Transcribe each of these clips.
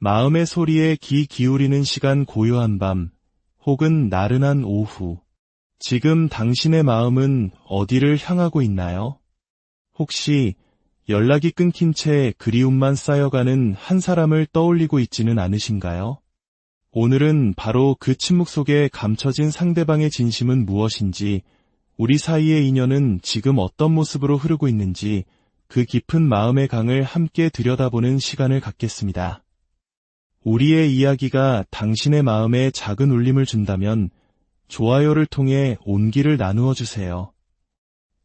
마음의 소리에 귀 기울이는 시간 고요한 밤, 혹은 나른한 오후. 지금 당신의 마음은 어디를 향하고 있나요? 혹시 연락이 끊긴 채 그리움만 쌓여가는 한 사람을 떠올리고 있지는 않으신가요? 오늘은 바로 그 침묵 속에 감춰진 상대방의 진심은 무엇인지, 우리 사이의 인연은 지금 어떤 모습으로 흐르고 있는지, 그 깊은 마음의 강을 함께 들여다보는 시간을 갖겠습니다. 우리의 이야기가 당신의 마음에 작은 울림을 준다면 좋아요를 통해 온기를 나누어 주세요.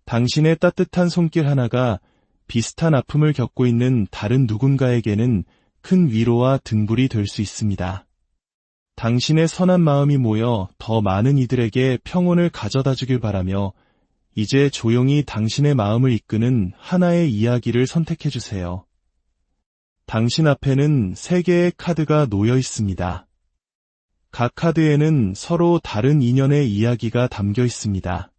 당신의 따뜻한 손길 하나가 비슷한 아픔을 겪고 있는 다른 누군가에게는 큰 위로와 등불이 될 수 있습니다. 당신의 선한 마음이 모여 더 많은 이들에게 평온을 가져다 주길 바라며, 이제 조용히 당신의 마음을 이끄는 하나의 이야기를 선택해 주세요. 당신 앞에는 3개의 카드가 놓여 있습니다. 각 카드에는 서로 다른 인연의 이야기가 담겨 있습니다.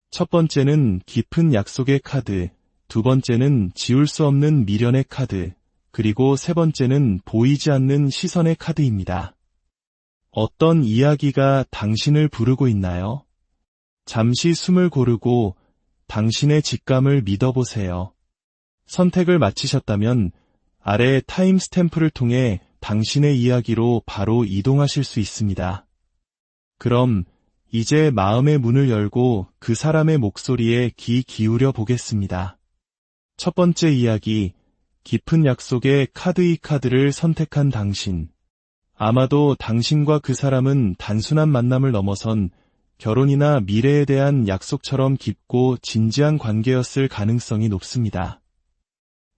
첫 번째는 깊은 약속의 카드, 두 번째는 지울 수 없는 미련의 카드, 그리고 세 번째는 보이지 않는 시선의 카드입니다. 어떤 이야기가 당신을 부르고 있나요? 잠시 숨을 고르고 당신의 직감을 믿어보세요. 선택을 마치셨다면 아래 타임 스탬프를 통해 당신의 이야기로 바로 이동하실 수 있습니다. 그럼 이제 마음의 문을 열고 그 사람의 목소리에 귀 기울여 보겠습니다. 첫 번째 이야기, 깊은 약속의 카드 이 카드를 선택한 당신. 아마도 당신과 그 사람은 단순한 만남을 넘어선 결혼이나 미래에 대한 약속처럼 깊고 진지한 관계였을 가능성이 높습니다.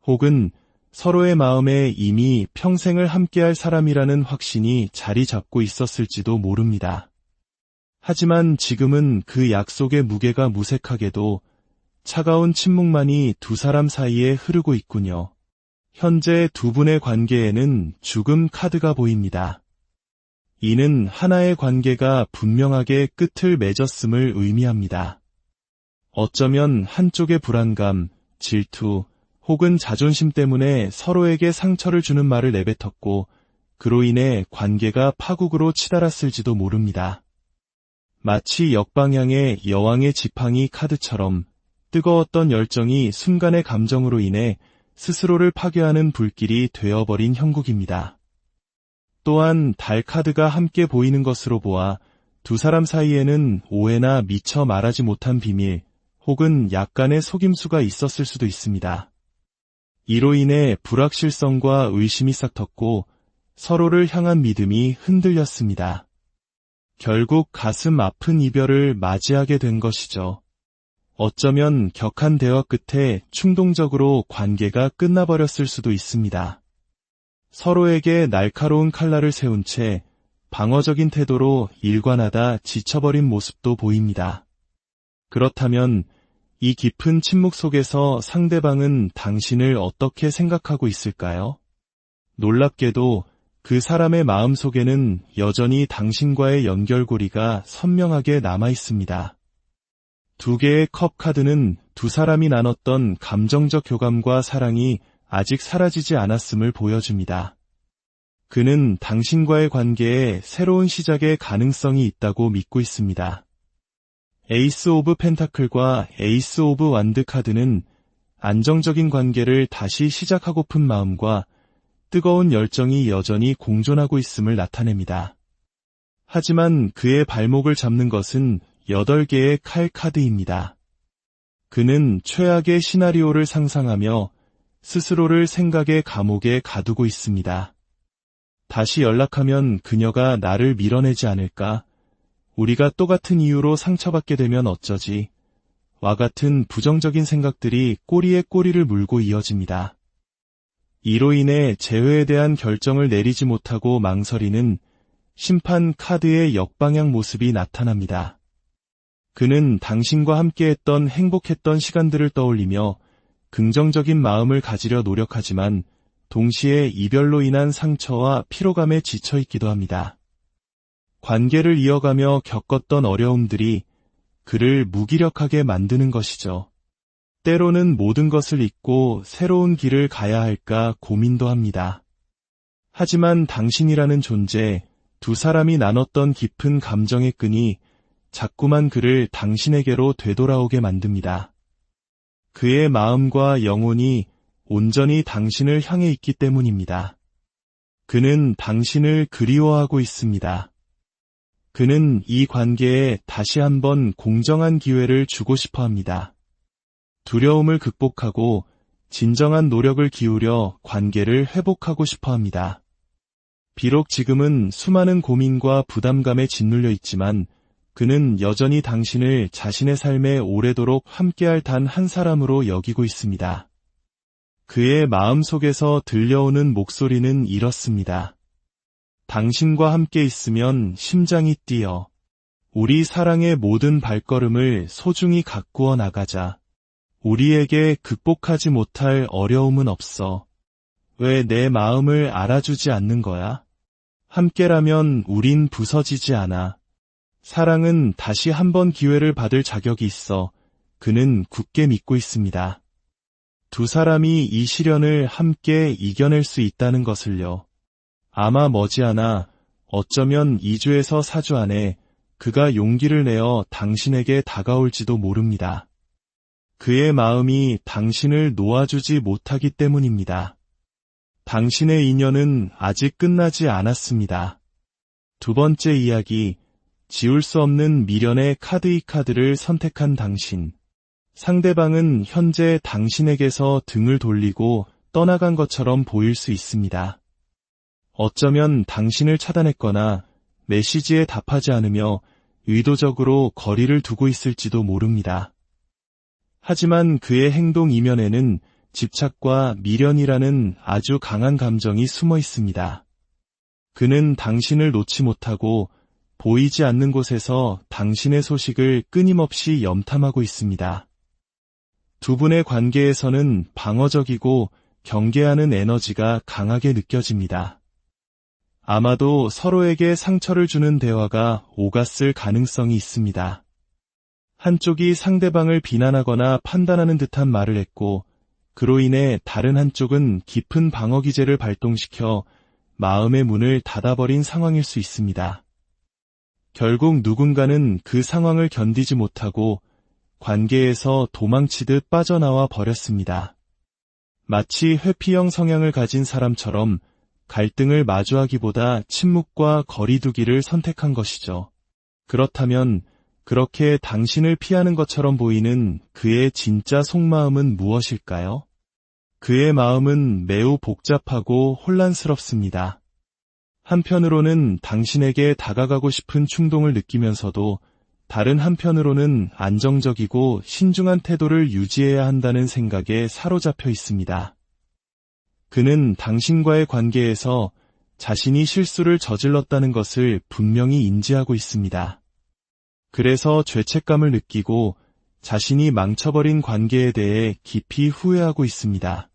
혹은 서로의 마음에 이미 평생을 함께할 사람이라는 확신이 자리 잡고 있었을지도 모릅니다. 하지만 지금은 그 약속의 무게가 무색하게도 차가운 침묵만이 두 사람 사이에 흐르고 있군요. 현재 두 분의 관계에는 죽음 카드가 보입니다. 이는 하나의 관계가 분명하게 끝을 맺었음을 의미합니다. 어쩌면 한쪽의 불안감, 질투, 혹은 자존심 때문에 서로에게 상처를 주는 말을 내뱉었고, 그로 인해 관계가 파국으로 치달았을지도 모릅니다. 마치 역방향의 여왕의 지팡이 카드처럼 뜨거웠던 열정이 순간의 감정으로 인해 스스로를 파괴하는 불길이 되어버린 형국입니다. 또한 달 카드가 함께 보이는 것으로 보아 두 사람 사이에는 오해나 미처 말하지 못한 비밀, 혹은 약간의 속임수가 있었을 수도 있습니다. 이로 인해 불확실성과 의심이 싹텄고 서로를 향한 믿음이 흔들렸습니다. 결국 가슴 아픈 이별을 맞이하게 된 것이죠. 어쩌면 격한 대화 끝에 충동적으로 관계가 끝나버렸을 수도 있습니다. 서로에게 날카로운 칼날을 세운 채 방어적인 태도로 일관하다 지쳐버린 모습도 보입니다. 그렇다면 이 깊은 침묵 속에서 상대방은 당신을 어떻게 생각하고 있을까요? 놀랍게도 그 사람의 마음 속에는 여전히 당신과의 연결고리가 선명하게 남아 있습니다. 두 개의 컵 카드는 두 사람이 나눴던 감정적 교감과 사랑이 아직 사라지지 않았음을 보여줍니다. 그는 당신과의 관계에 새로운 시작의 가능성이 있다고 믿고 있습니다. 에이스 오브 펜타클과 에이스 오브 완드 카드는 안정적인 관계를 다시 시작하고픈 마음과 뜨거운 열정이 여전히 공존하고 있음을 나타냅니다. 하지만 그의 발목을 잡는 것은 8개의 칼 카드입니다. 그는 최악의 시나리오를 상상하며 스스로를 생각의 감옥에 가두고 있습니다. 다시 연락하면 그녀가 나를 밀어내지 않을까? 우리가 똑같은 이유로 상처받게 되면 어쩌지? 와 같은 부정적인 생각들이 꼬리에 꼬리를 물고 이어집니다. 이로 인해 재회에 대한 결정을 내리지 못하고 망설이는 심판 카드의 역방향 모습이 나타납니다. 그는 당신과 함께했던 행복했던 시간들을 떠올리며 긍정적인 마음을 가지려 노력하지만 동시에 이별로 인한 상처와 피로감에 지쳐있기도 합니다. 관계를 이어가며 겪었던 어려움들이 그를 무기력하게 만드는 것이죠. 때로는 모든 것을 잊고 새로운 길을 가야 할까 고민도 합니다. 하지만 당신이라는 존재, 두 사람이 나눴던 깊은 감정의 끈이 자꾸만 그를 당신에게로 되돌아오게 만듭니다. 그의 마음과 영혼이 온전히 당신을 향해 있기 때문입니다. 그는 당신을 그리워하고 있습니다. 그는 이 관계에 다시 한번 공정한 기회를 주고 싶어 합니다. 두려움을 극복하고 진정한 노력을 기울여 관계를 회복하고 싶어 합니다. 비록 지금은 수많은 고민과 부담감에 짓눌려 있지만 그는 여전히 당신을 자신의 삶에 오래도록 함께할 단 한 사람으로 여기고 있습니다. 그의 마음속에서 들려오는 목소리는 이렇습니다. 당신과 함께 있으면 심장이 뛰어. 우리 사랑의 모든 발걸음을 소중히 가꾸어 나가자. 우리에게 극복하지 못할 어려움은 없어. 왜 내 마음을 알아주지 않는 거야? 함께라면 우린 부서지지 않아. 사랑은 다시 한번 기회를 받을 자격이 있어. 그는 굳게 믿고 있습니다. 두 사람이 이 시련을 함께 이겨낼 수 있다는 것을요. 아마 머지않아 어쩌면 2주에서 4주 안에 그가 용기를 내어 당신에게 다가올지도 모릅니다. 그의 마음이 당신을 놓아주지 못하기 때문입니다. 당신의 인연은 아직 끝나지 않았습니다. 두 번째 이야기, 지울 수 없는 미련의 카드 이 카드를 선택한 당신. 상대방은 현재 당신에게서 등을 돌리고 떠나간 것처럼 보일 수 있습니다. 어쩌면 당신을 차단했거나 메시지에 답하지 않으며 의도적으로 거리를 두고 있을지도 모릅니다. 하지만 그의 행동 이면에는 집착과 미련이라는 아주 강한 감정이 숨어 있습니다. 그는 당신을 놓지 못하고 보이지 않는 곳에서 당신의 소식을 끊임없이 염탐하고 있습니다. 두 분의 관계에서는 방어적이고 경계하는 에너지가 강하게 느껴집니다. 아마도 서로에게 상처를 주는 대화가 오갔을 가능성이 있습니다. 한쪽이 상대방을 비난하거나 판단하는 듯한 말을 했고, 그로 인해 다른 한쪽은 깊은 방어 기제를 발동시켜 마음의 문을 닫아버린 상황일 수 있습니다. 결국 누군가는 그 상황을 견디지 못하고 관계에서 도망치듯 빠져나와 버렸습니다. 마치 회피형 성향을 가진 사람처럼 갈등을 마주하기보다 침묵과 거리두기를 선택한 것이죠. 그렇다면 그렇게 당신을 피하는 것처럼 보이는 그의 진짜 속마음은 무엇일까요? 그의 마음은 매우 복잡하고 혼란스럽습니다. 한편으로는 당신에게 다가가고 싶은 충동을 느끼면서도 다른 한편으로는 안정적이고 신중한 태도를 유지해야 한다는 생각에 사로잡혀 있습니다. 그는 당신과의 관계에서 자신이 실수를 저질렀다는 것을 분명히 인지하고 있습니다. 그래서 죄책감을 느끼고 자신이 망쳐버린 관계에 대해 깊이 후회하고 있습니다.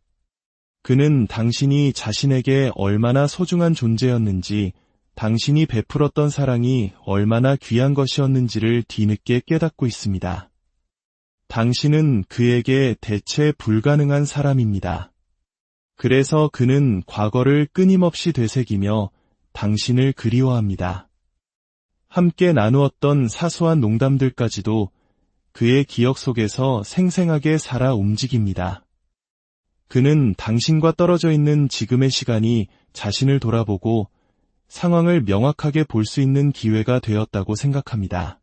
그는 당신이 자신에게 얼마나 소중한 존재였는지, 당신이 베풀었던 사랑이 얼마나 귀한 것이었는지를 뒤늦게 깨닫고 있습니다. 당신은 그에게 대체 불가능한 사람입니다. 그래서 그는 과거를 끊임없이 되새기며 당신을 그리워합니다. 함께 나누었던 사소한 농담들까지도 그의 기억 속에서 생생하게 살아 움직입니다. 그는 당신과 떨어져 있는 지금의 시간이 자신을 돌아보고 상황을 명확하게 볼 수 있는 기회가 되었다고 생각합니다.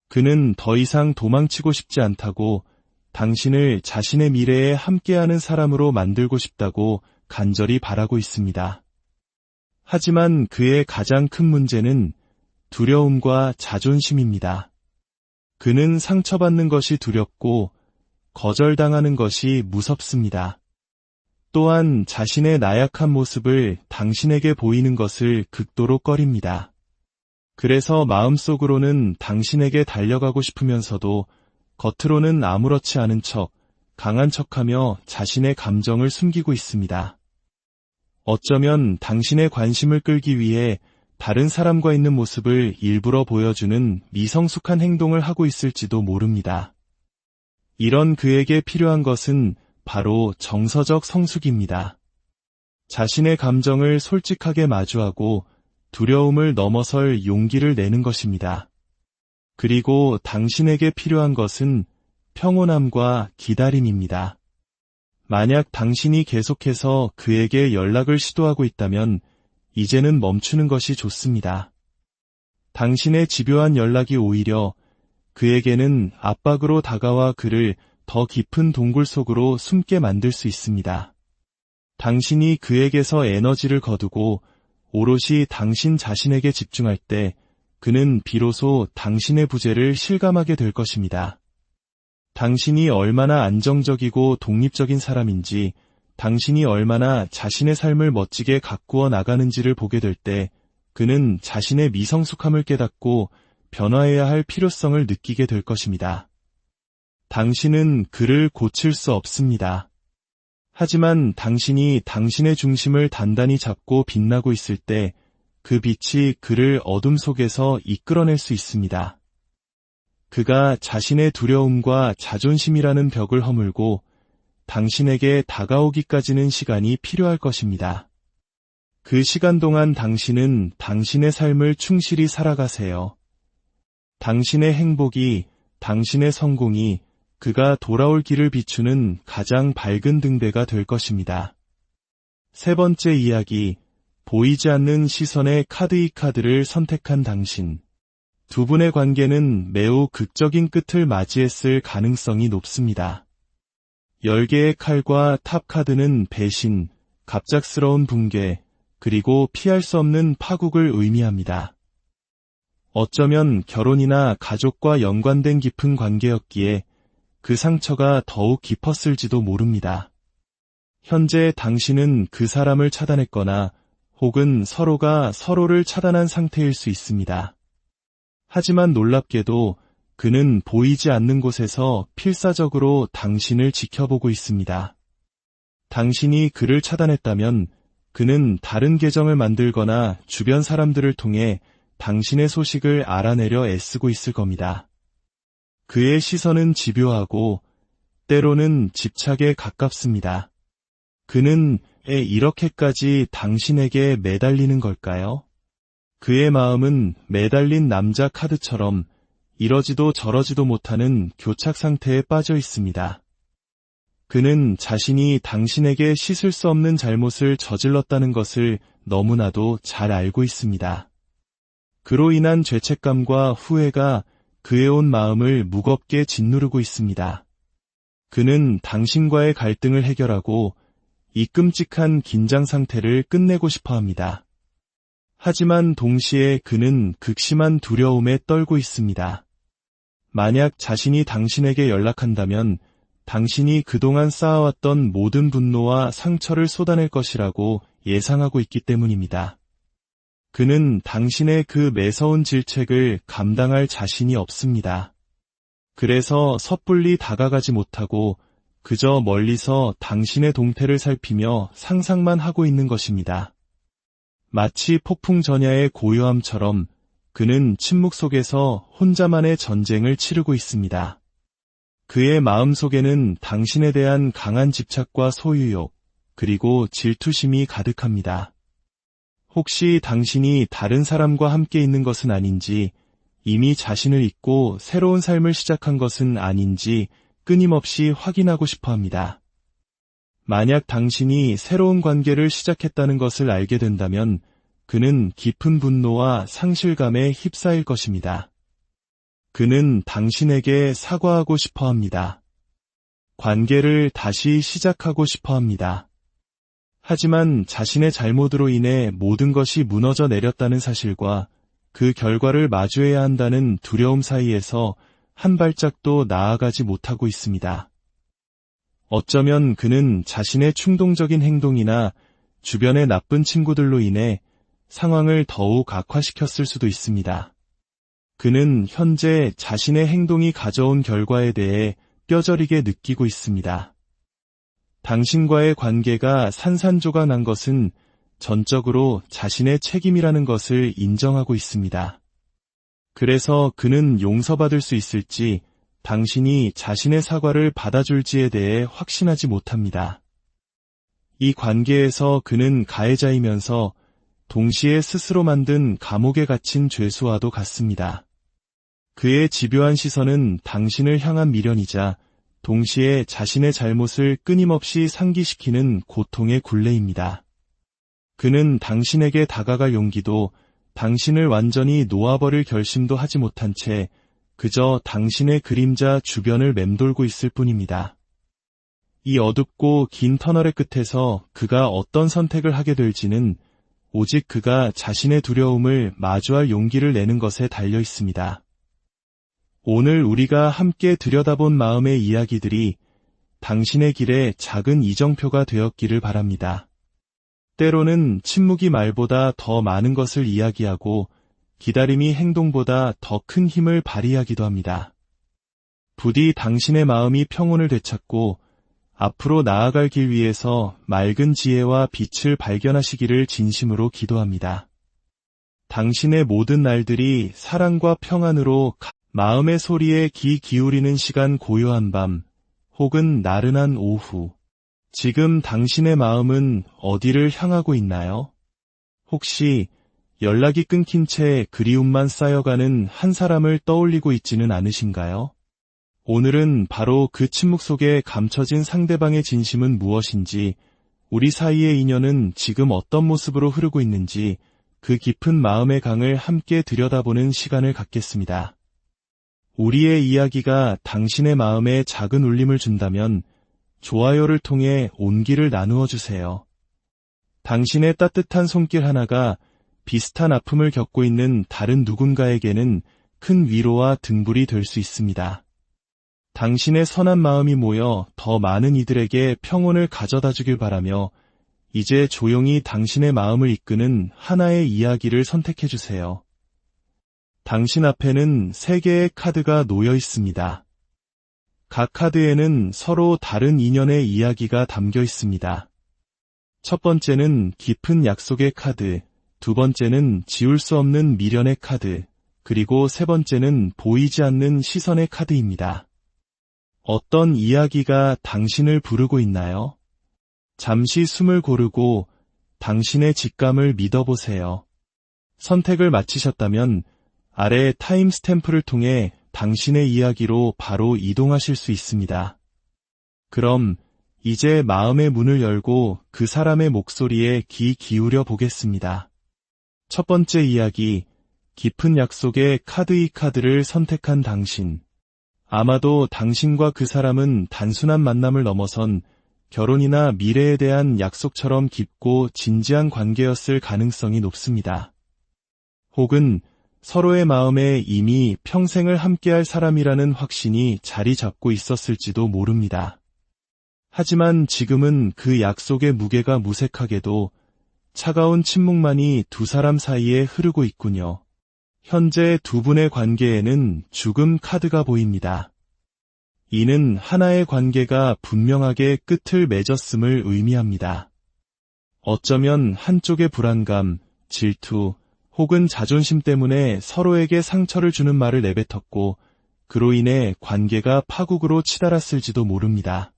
그는 더 이상 도망치고 싶지 않다고, 당신을 자신의 미래에 함께하는 사람으로 만들고 싶다고 간절히 바라고 있습니다. 하지만 그의 가장 큰 문제는 두려움과 자존심입니다. 그는 상처받는 것이 두렵고 거절당하는 것이 무섭습니다. 또한 자신의 나약한 모습을 당신에게 보이는 것을 극도로 꺼립니다. 그래서 마음속으로는 당신에게 달려가고 싶으면서도 겉으로는 아무렇지 않은 척, 강한 척하며 자신의 감정을 숨기고 있습니다. 어쩌면 당신의 관심을 끌기 위해 다른 사람과 있는 모습을 일부러 보여주는 미성숙한 행동을 하고 있을지도 모릅니다. 이런 그에게 필요한 것은 바로 정서적 성숙입니다. 자신의 감정을 솔직하게 마주하고 두려움을 넘어설 용기를 내는 것입니다. 그리고 당신에게 필요한 것은 평온함과 기다림입니다. 만약 당신이 계속해서 그에게 연락을 시도하고 있다면 이제는 멈추는 것이 좋습니다. 당신의 집요한 연락이 오히려 그에게는 압박으로 다가와 그를 더 깊은 동굴 속으로 숨게 만들 수 있습니다. 당신이 그에게서 에너지를 거두고 오롯이 당신 자신에게 집중할 때 그는 비로소 당신의 부재를 실감하게 될 것입니다. 당신이 얼마나 안정적이고 독립적인 사람인지, 당신이 얼마나 자신의 삶을 멋지게 가꾸어 나가는지를 보게 될 때 그는 자신의 미성숙함을 깨닫고 변화해야 할 필요성을 느끼게 될 것입니다. 당신은 그를 고칠 수 없습니다. 하지만 당신이 당신의 중심을 단단히 잡고 빛나고 있을 때 그 빛이 그를 어둠 속에서 이끌어낼 수 있습니다. 그가 자신의 두려움과 자존심이라는 벽을 허물고 당신에게 다가오기까지는 시간이 필요할 것입니다. 그 시간 동안 당신은 당신의 삶을 충실히 살아가세요. 당신의 행복이, 당신의 성공이 그가 돌아올 길을 비추는 가장 밝은 등대가 될 것입니다. 세 번째 이야기, 보이지 않는 시선의 카드 이 카드를 선택한 당신. 두 분의 관계는 매우 극적인 끝을 맞이했을 가능성이 높습니다. 10개의 칼과 탑 카드는 배신, 갑작스러운 붕괴, 그리고 피할 수 없는 파국을 의미합니다. 어쩌면 결혼이나 가족과 연관된 깊은 관계였기에 그 상처가 더욱 깊었을지도 모릅니다. 현재 당신은 그 사람을 차단했거나 혹은 서로가 서로를 차단한 상태일 수 있습니다. 하지만 놀랍게도 그는 보이지 않는 곳에서 필사적으로 당신을 지켜보고 있습니다. 당신이 그를 차단했다면 그는 다른 계정을 만들거나 주변 사람들을 통해 당신의 소식을 알아내려 애쓰고 있을 겁니다. 그의 시선은 집요하고 때로는 집착에 가깝습니다. 그는 왜 이렇게까지 당신에게 매달리는 걸까요? 그의 마음은 매달린 남자 카드처럼 이러지도 저러지도 못하는 교착 상태에 빠져 있습니다. 그는 자신이 당신에게 씻을 수 없는 잘못을 저질렀다는 것을 너무나도 잘 알고 있습니다. 그로 인한 죄책감과 후회가 그의 온 마음을 무겁게 짓누르고 있습니다. 그는 당신과의 갈등을 해결하고 이 끔찍한 긴장 상태를 끝내고 싶어 합니다. 하지만 동시에 그는 극심한 두려움에 떨고 있습니다. 만약 자신이 당신에게 연락한다면 당신이 그동안 쌓아왔던 모든 분노와 상처를 쏟아낼 것이라고 예상하고 있기 때문입니다. 그는 당신의 그 매서운 질책을 감당할 자신이 없습니다. 그래서 섣불리 다가가지 못하고 그저 멀리서 당신의 동태를 살피며 상상만 하고 있는 것입니다. 마치 폭풍 전야의 고요함처럼 그는 침묵 속에서 혼자만의 전쟁을 치르고 있습니다. 그의 마음속에는 당신에 대한 강한 집착과 소유욕, 그리고 질투심이 가득합니다. 혹시 당신이 다른 사람과 함께 있는 것은 아닌지, 이미 자신을 잊고 새로운 삶을 시작한 것은 아닌지 끊임없이 확인하고 싶어 합니다. 만약 당신이 새로운 관계를 시작했다는 것을 알게 된다면 그는 깊은 분노와 상실감에 휩싸일 것입니다. 그는 당신에게 사과하고 싶어 합니다. 관계를 다시 시작하고 싶어 합니다. 하지만 자신의 잘못으로 인해 모든 것이 무너져 내렸다는 사실과 그 결과를 마주해야 한다는 두려움 사이에서 한 발짝도 나아가지 못하고 있습니다. 어쩌면 그는 자신의 충동적인 행동이나 주변의 나쁜 친구들로 인해 상황을 더욱 악화시켰을 수도 있습니다. 그는 현재 자신의 행동이 가져온 결과에 대해 뼈저리게 느끼고 있습니다. 당신과의 관계가 산산조각 난 것은 전적으로 자신의 책임이라는 것을 인정하고 있습니다. 그래서 그는 용서받을 수 있을지, 당신이 자신의 사과를 받아줄지에 대해 확신하지 못합니다. 이 관계에서 그는 가해자이면서 동시에 스스로 만든 감옥에 갇힌 죄수와도 같습니다. 그의 집요한 시선은 당신을 향한 미련이자 동시에 자신의 잘못을 끊임없이 상기시키는 고통의 굴레입니다. 그는 당신에게 다가갈 용기도 당신을 완전히 놓아버릴 결심도 하지 못한 채 그저 당신의 그림자 주변을 맴돌고 있을 뿐입니다. 이 어둡고 긴 터널의 끝에서 그가 어떤 선택을 하게 될지는 오직 그가 자신의 두려움을 마주할 용기를 내는 것에 달려 있습니다. 오늘 우리가 함께 들여다본 마음의 이야기들이 당신의 길에 작은 이정표가 되었기를 바랍니다. 때로는 침묵이 말보다 더 많은 것을 이야기하고 기다림이 행동보다 더 큰 힘을 발휘하기도 합니다. 부디 당신의 마음이 평온을 되찾고 앞으로 나아갈 길 위에서 맑은 지혜와 빛을 발견하시기를 진심으로 기도합니다. 당신의 모든 날들이 사랑과 평안으로 마음의 소리에 귀 기울이는 시간 고요한 밤 혹은 나른한 오후. 지금 당신의 마음은 어디를 향하고 있나요? 혹시 연락이 끊긴 채 그리움만 쌓여가는 한 사람을 떠올리고 있지는 않으신가요? 오늘은 바로 그 침묵 속에 감춰진 상대방의 진심은 무엇인지, 우리 사이의 인연은 지금 어떤 모습으로 흐르고 있는지 그 깊은 마음의 강을 함께 들여다보는 시간을 갖겠습니다. 우리의 이야기가 당신의 마음에 작은 울림을 준다면 좋아요를 통해 온기를 나누어 주세요. 당신의 따뜻한 손길 하나가 비슷한 아픔을 겪고 있는 다른 누군가에게는 큰 위로와 등불이 될 수 있습니다. 당신의 선한 마음이 모여 더 많은 이들에게 평온을 가져다 주길 바라며 이제 조용히 당신의 마음을 이끄는 하나의 이야기를 선택해 주세요. 당신 앞에는 3개의 카드가 놓여 있습니다. 각 카드에는 서로 다른 인연의 이야기가 담겨 있습니다. 첫 번째는 깊은 약속의 카드, 두 번째는 지울 수 없는 미련의 카드, 그리고 세 번째는 보이지 않는 시선의 카드입니다. 어떤 이야기가 당신을 부르고 있나요? 잠시 숨을 고르고 당신의 직감을 믿어보세요. 선택을 마치셨다면 아래 타임 스탬프를 통해 당신의 이야기로 바로 이동하실 수 있습니다. 그럼 이제 마음의 문을 열고 그 사람의 목소리에 귀 기울여 보겠습니다. 첫 번째 이야기, 깊은 약속의 카드 이 카드를 선택한 당신. 아마도 당신과 그 사람은 단순한 만남을 넘어선 결혼이나 미래에 대한 약속처럼 깊고 진지한 관계였을 가능성이 높습니다. 혹은 서로의 마음에 이미 평생을 함께할 사람이라는 확신이 자리 잡고 있었을지도 모릅니다. 하지만 지금은 그 약속의 무게가 무색하게도 차가운 침묵만이 두 사람 사이에 흐르고 있군요. 현재 두 분의 관계에는 죽음 카드가 보입니다. 이는 하나의 관계가 분명하게 끝을 맺었음을 의미합니다. 어쩌면 한쪽의 불안감, 질투, 혹은 자존심 때문에 서로에게 상처를 주는 말을 내뱉었고 그로 인해 관계가 파국으로 치달았을지도 모릅니다.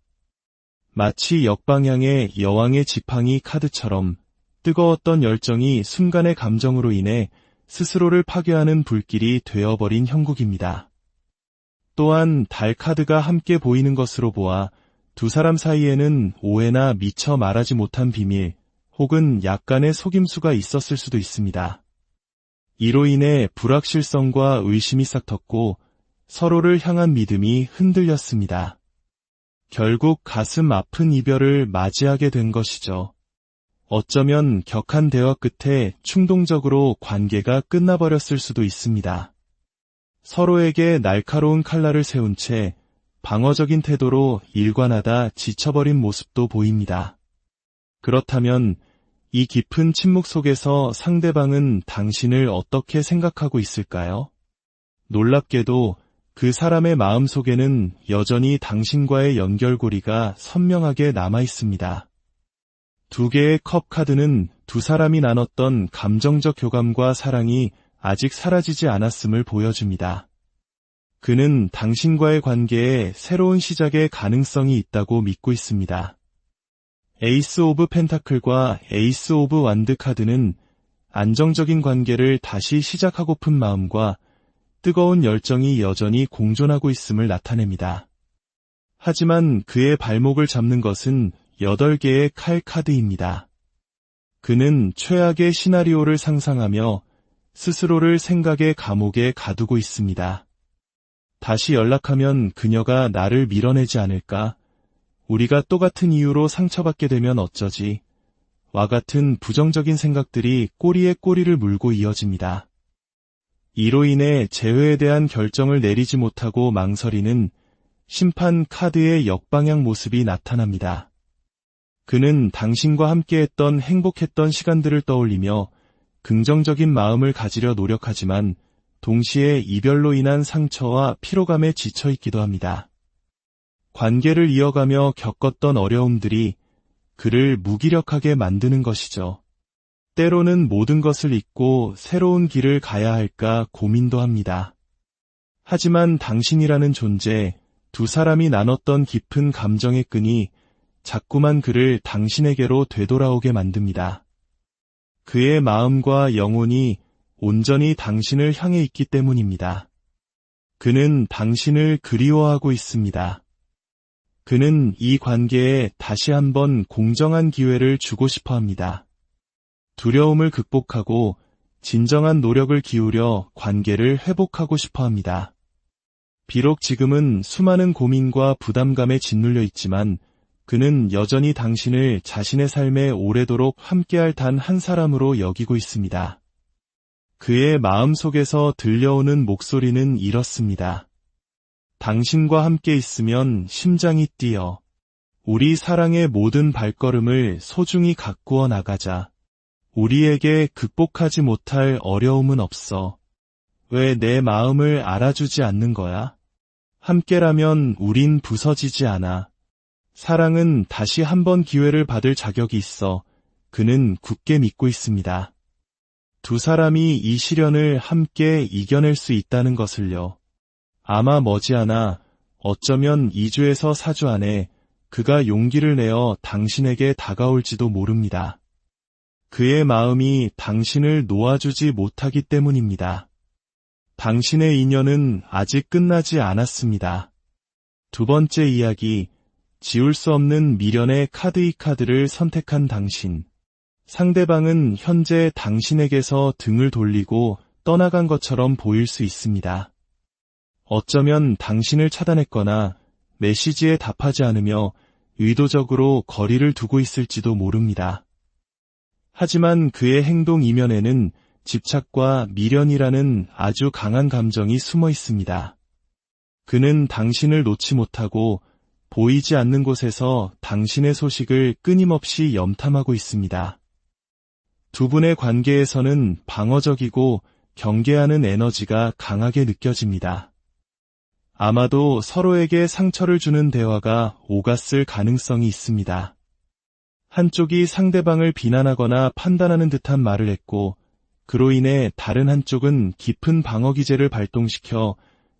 마치 역방향의 여왕의 지팡이 카드처럼 뜨거웠던 열정이 순간의 감정으로 인해 스스로를 파괴하는 불길이 되어버린 형국입니다. 또한 달 카드가 함께 보이는 것으로 보아 두 사람 사이에는 오해나 미처 말하지 못한 비밀 혹은 약간의 속임수가 있었을 수도 있습니다. 이로 인해 불확실성과 의심이 싹텄고 서로를 향한 믿음이 흔들렸습니다. 결국 가슴 아픈 이별을 맞이하게 된 것이죠. 어쩌면 격한 대화 끝에 충동적으로 관계가 끝나버렸을 수도 있습니다. 서로에게 날카로운 칼날을 세운 채 방어적인 태도로 일관하다 지쳐버린 모습도 보입니다. 그렇다면 이 깊은 침묵 속에서 상대방은 당신을 어떻게 생각하고 있을까요? 놀랍게도 그 사람의 마음 속에는 여전히 당신과의 연결고리가 선명하게 남아 있습니다. 두 개의 컵 카드는 두 사람이 나눴던 감정적 교감과 사랑이 아직 사라지지 않았음을 보여줍니다. 그는 당신과의 관계에 새로운 시작의 가능성이 있다고 믿고 있습니다. 에이스 오브 펜타클과 에이스 오브 완드 카드는 안정적인 관계를 다시 시작하고픈 마음과 뜨거운 열정이 여전히 공존하고 있음을 나타냅니다. 하지만 그의 발목을 잡는 것은 8개의 칼 카드입니다. 그는 최악의 시나리오를 상상하며 스스로를 생각의 감옥에 가두고 있습니다. 다시 연락하면 그녀가 나를 밀어내지 않을까? 우리가 똑같은 이유로 상처받게 되면 어쩌지? 와 같은 부정적인 생각들이 꼬리에 꼬리를 물고 이어집니다. 이로 인해 재회에 대한 결정을 내리지 못하고 망설이는 심판 카드의 역방향 모습이 나타납니다. 그는 당신과 함께했던 행복했던 시간들을 떠올리며 긍정적인 마음을 가지려 노력하지만 동시에 이별로 인한 상처와 피로감에 지쳐 있기도 합니다. 관계를 이어가며 겪었던 어려움들이 그를 무기력하게 만드는 것이죠. 때로는 모든 것을 잊고 새로운 길을 가야 할까 고민도 합니다. 하지만 당신이라는 존재, 두 사람이 나눴던 깊은 감정의 끈이 자꾸만 그를 당신에게로 되돌아오게 만듭니다. 그의 마음과 영혼이 온전히 당신을 향해 있기 때문입니다. 그는 당신을 그리워하고 있습니다. 그는 이 관계에 다시 한번 공정한 기회를 주고 싶어 합니다. 두려움을 극복하고 진정한 노력을 기울여 관계를 회복하고 싶어 합니다. 비록 지금은 수많은 고민과 부담감에 짓눌려 있지만 그는 여전히 당신을 자신의 삶에 오래도록 함께할 단 한 사람으로 여기고 있습니다. 그의 마음속에서 들려오는 목소리는 이렇습니다. 당신과 함께 있으면 심장이 뛰어. 우리 사랑의 모든 발걸음을 소중히 가꾸어 나가자. 우리에게 극복하지 못할 어려움은 없어. 왜 내 마음을 알아주지 않는 거야? 함께라면 우린 부서지지 않아. 사랑은 다시 한번 기회를 받을 자격이 있어. 그는 굳게 믿고 있습니다. 두 사람이 이 시련을 함께 이겨낼 수 있다는 것을요. 아마 머지않아 어쩌면 2주에서 4주 안에 그가 용기를 내어 당신에게 다가올지도 모릅니다. 그의 마음이 당신을 놓아주지 못하기 때문입니다. 당신의 인연은 아직 끝나지 않았습니다. 두 번째 이야기, 지울 수 없는 미련의 카드 이 카드를 선택한 당신. 상대방은 현재 당신에게서 등을 돌리고 떠나간 것처럼 보일 수 있습니다. 어쩌면 당신을 차단했거나 메시지에 답하지 않으며 의도적으로 거리를 두고 있을지도 모릅니다. 하지만 그의 행동 이면에는 집착과 미련이라는 아주 강한 감정이 숨어 있습니다. 그는 당신을 놓지 못하고 보이지 않는 곳에서 당신의 소식을 끊임없이 염탐하고 있습니다. 두 분의 관계에서는 방어적이고 경계하는 에너지가 강하게 느껴집니다. 아마도 서로에게 상처를 주는 대화가 오갔을 가능성이 있습니다. 한쪽이 상대방을 비난하거나 판단하는 듯한 말을 했고, 그로 인해 다른 한쪽은 깊은 방어 기제를 발동시켜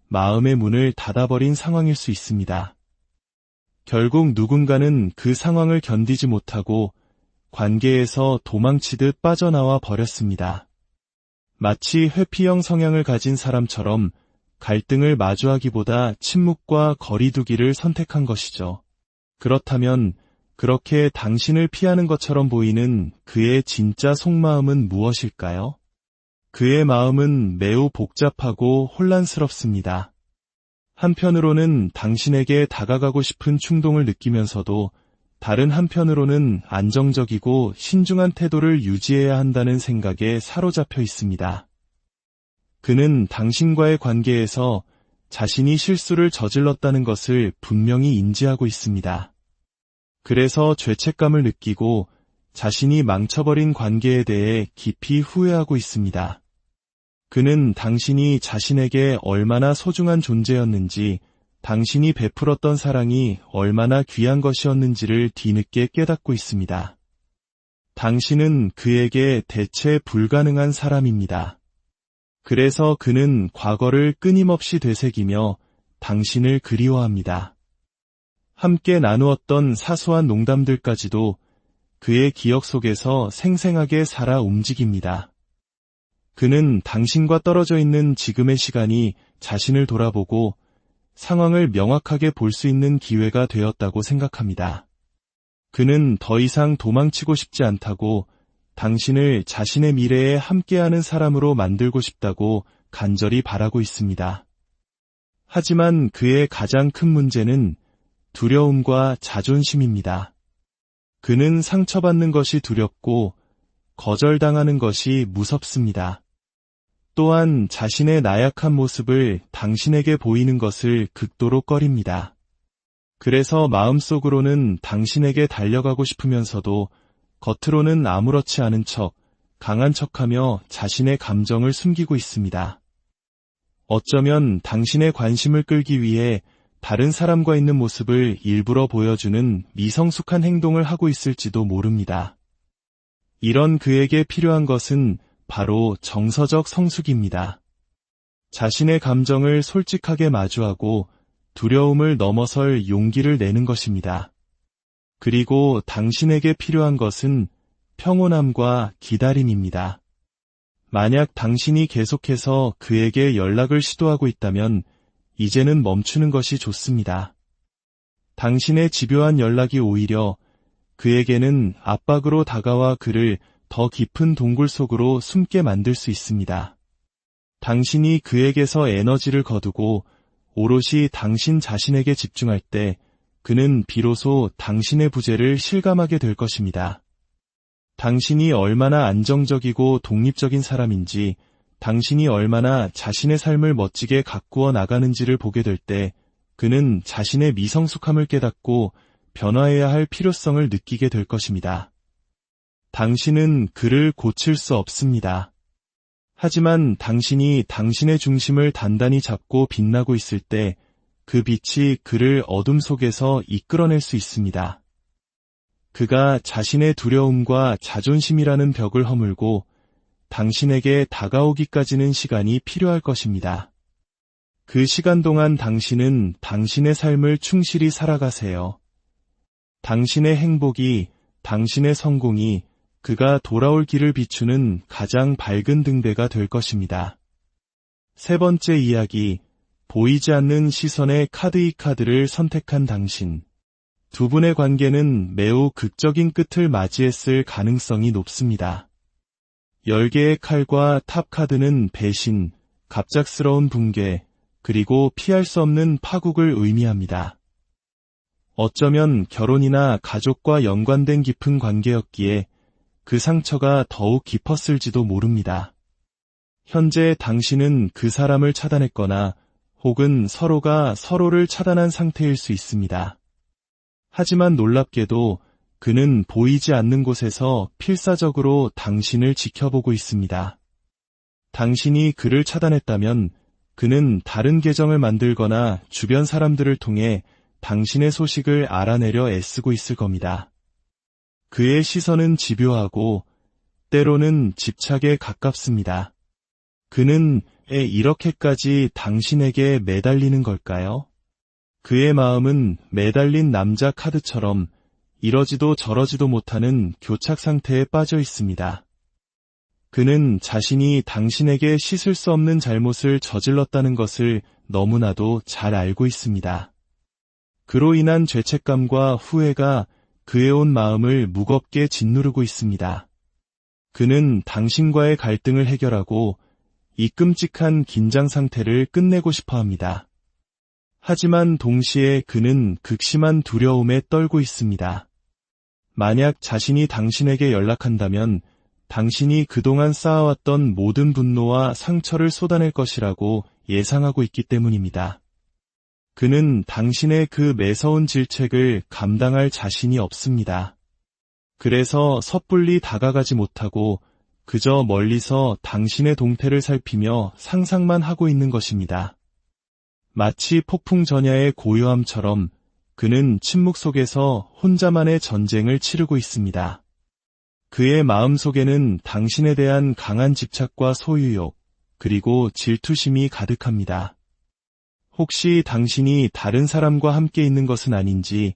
마음의 문을 닫아버린 상황일 수 있습니다. 결국 누군가는 그 상황을 견디지 못하고 관계에서 도망치듯 빠져나와 버렸습니다. 마치 회피형 성향을 가진 사람처럼 갈등을 마주하기보다 침묵과 거리두기를 선택한 것이죠. 그렇다면 그렇게 당신을 피하는 것처럼 보이는 그의 진짜 속마음은 무엇일까요? 그의 마음은 매우 복잡하고 혼란스럽습니다. 한편으로는 당신에게 다가가고 싶은 충동을 느끼면서도 다른 한편으로는 안정적이고 신중한 태도를 유지해야 한다는 생각에 사로잡혀 있습니다. 그는 당신과의 관계에서 자신이 실수를 저질렀다는 것을 분명히 인지하고 있습니다. 그래서 죄책감을 느끼고 자신이 망쳐버린 관계에 대해 깊이 후회하고 있습니다. 그는 당신이 자신에게 얼마나 소중한 존재였는지, 당신이 베풀었던 사랑이 얼마나 귀한 것이었는지를 뒤늦게 깨닫고 있습니다. 당신은 그에게 대체 불가능한 사람입니다. 그래서 그는 과거를 끊임없이 되새기며 당신을 그리워합니다. 함께 나누었던 사소한 농담들까지도 그의 기억 속에서 생생하게 살아 움직입니다. 그는 당신과 떨어져 있는 지금의 시간이 자신을 돌아보고 상황을 명확하게 볼 수 있는 기회가 되었다고 생각합니다. 그는 더 이상 도망치고 싶지 않다고 당신을 자신의 미래에 함께하는 사람으로 만들고 싶다고 간절히 바라고 있습니다. 하지만 그의 가장 큰 문제는 두려움과 자존심입니다. 그는 상처받는 것이 두렵고 거절당하는 것이 무섭습니다. 또한 자신의 나약한 모습을 당신에게 보이는 것을 극도로 꺼립니다. 그래서 마음속으로는 당신에게 달려가고 싶으면서도 겉으로는 아무렇지 않은 척, 강한 척하며 자신의 감정을 숨기고 있습니다. 어쩌면 당신의 관심을 끌기 위해 다른 사람과 있는 모습을 일부러 보여주는 미성숙한 행동을 하고 있을지도 모릅니다. 이런 그에게 필요한 것은 바로 정서적 성숙입니다. 자신의 감정을 솔직하게 마주하고 두려움을 넘어설 용기를 내는 것입니다. 그리고 당신에게 필요한 것은 평온함과 기다림입니다. 만약 당신이 계속해서 그에게 연락을 시도하고 있다면 이제는 멈추는 것이 좋습니다. 당신의 집요한 연락이 오히려 그에게는 압박으로 다가와 그를 더 깊은 동굴 속으로 숨게 만들 수 있습니다. 당신이 그에게서 에너지를 거두고 오롯이 당신 자신에게 집중할 때 그는 비로소 당신의 부재를 실감하게 될 것입니다. 당신이 얼마나 안정적이고 독립적인 사람인지, 당신이 얼마나 자신의 삶을 멋지게 가꾸어 나가는지를 보게 될 때 그는 자신의 미성숙함을 깨닫고 변화해야 할 필요성을 느끼게 될 것입니다. 당신은 그를 고칠 수 없습니다. 하지만 당신이 당신의 중심을 단단히 잡고 빛나고 있을 때 그 빛이 그를 어둠 속에서 이끌어낼 수 있습니다. 그가 자신의 두려움과 자존심이라는 벽을 허물고 당신에게 다가오기까지는 시간이 필요할 것입니다. 그 시간 동안 당신은 당신의 삶을 충실히 살아가세요. 당신의 행복이, 당신의 성공이 그가 돌아올 길을 비추는 가장 밝은 등대가 될 것입니다. 세 번째 이야기, 보이지 않는 시선의 카드이 카드를 선택한 당신. 두 분의 관계는 매우 극적인 끝을 맞이했을 가능성이 높습니다. 10개의 칼과 탑 카드는 배신, 갑작스러운 붕괴, 그리고 피할 수 없는 파국을 의미합니다. 어쩌면 결혼이나 가족과 연관된 깊은 관계였기에 그 상처가 더욱 깊었을지도 모릅니다. 현재 당신은 그 사람을 차단했거나 혹은 서로가 서로를 차단한 상태일 수 있습니다. 하지만 놀랍게도 그는 보이지 않는 곳에서 필사적으로 당신을 지켜보고 있습니다. 당신이 그를 차단했다면 그는 다른 계정을 만들거나 주변 사람들을 통해 당신의 소식을 알아내려 애쓰고 있을 겁니다. 그의 시선은 집요하고 때로는 집착에 가깝습니다. 그는 이렇게까지 당신에게 매달리는 걸까요? 그의 마음은 매달린 남자 카드처럼 이러지도 저러지도 못하는 교착 상태에 빠져 있습니다. 그는 자신이 당신에게 씻을 수 없는 잘못을 저질렀다는 것을 너무나도 잘 알고 있습니다. 그로 인한 죄책감과 후회가 그의 온 마음을 무겁게 짓누르고 있습니다. 그는 당신과의 갈등을 해결하고 이 끔찍한 긴장 상태를 끝내고 싶어 합니다. 하지만 동시에 그는 극심한 두려움에 떨고 있습니다. 만약 자신이 당신에게 연락한다면 당신이 그동안 쌓아왔던 모든 분노와 상처를 쏟아낼 것이라고 예상하고 있기 때문입니다. 그는 당신의 그 매서운 질책을 감당할 자신이 없습니다. 그래서 섣불리 다가가지 못하고 그저 멀리서 당신의 동태를 살피며 상상만 하고 있는 것입니다. 마치 폭풍 전야의 고요함처럼 그는 침묵 속에서 혼자만의 전쟁을 치르고 있습니다. 그의 마음 속에는 당신에 대한 강한 집착과 소유욕, 그리고 질투심이 가득합니다. 혹시 당신이 다른 사람과 함께 있는 것은 아닌지,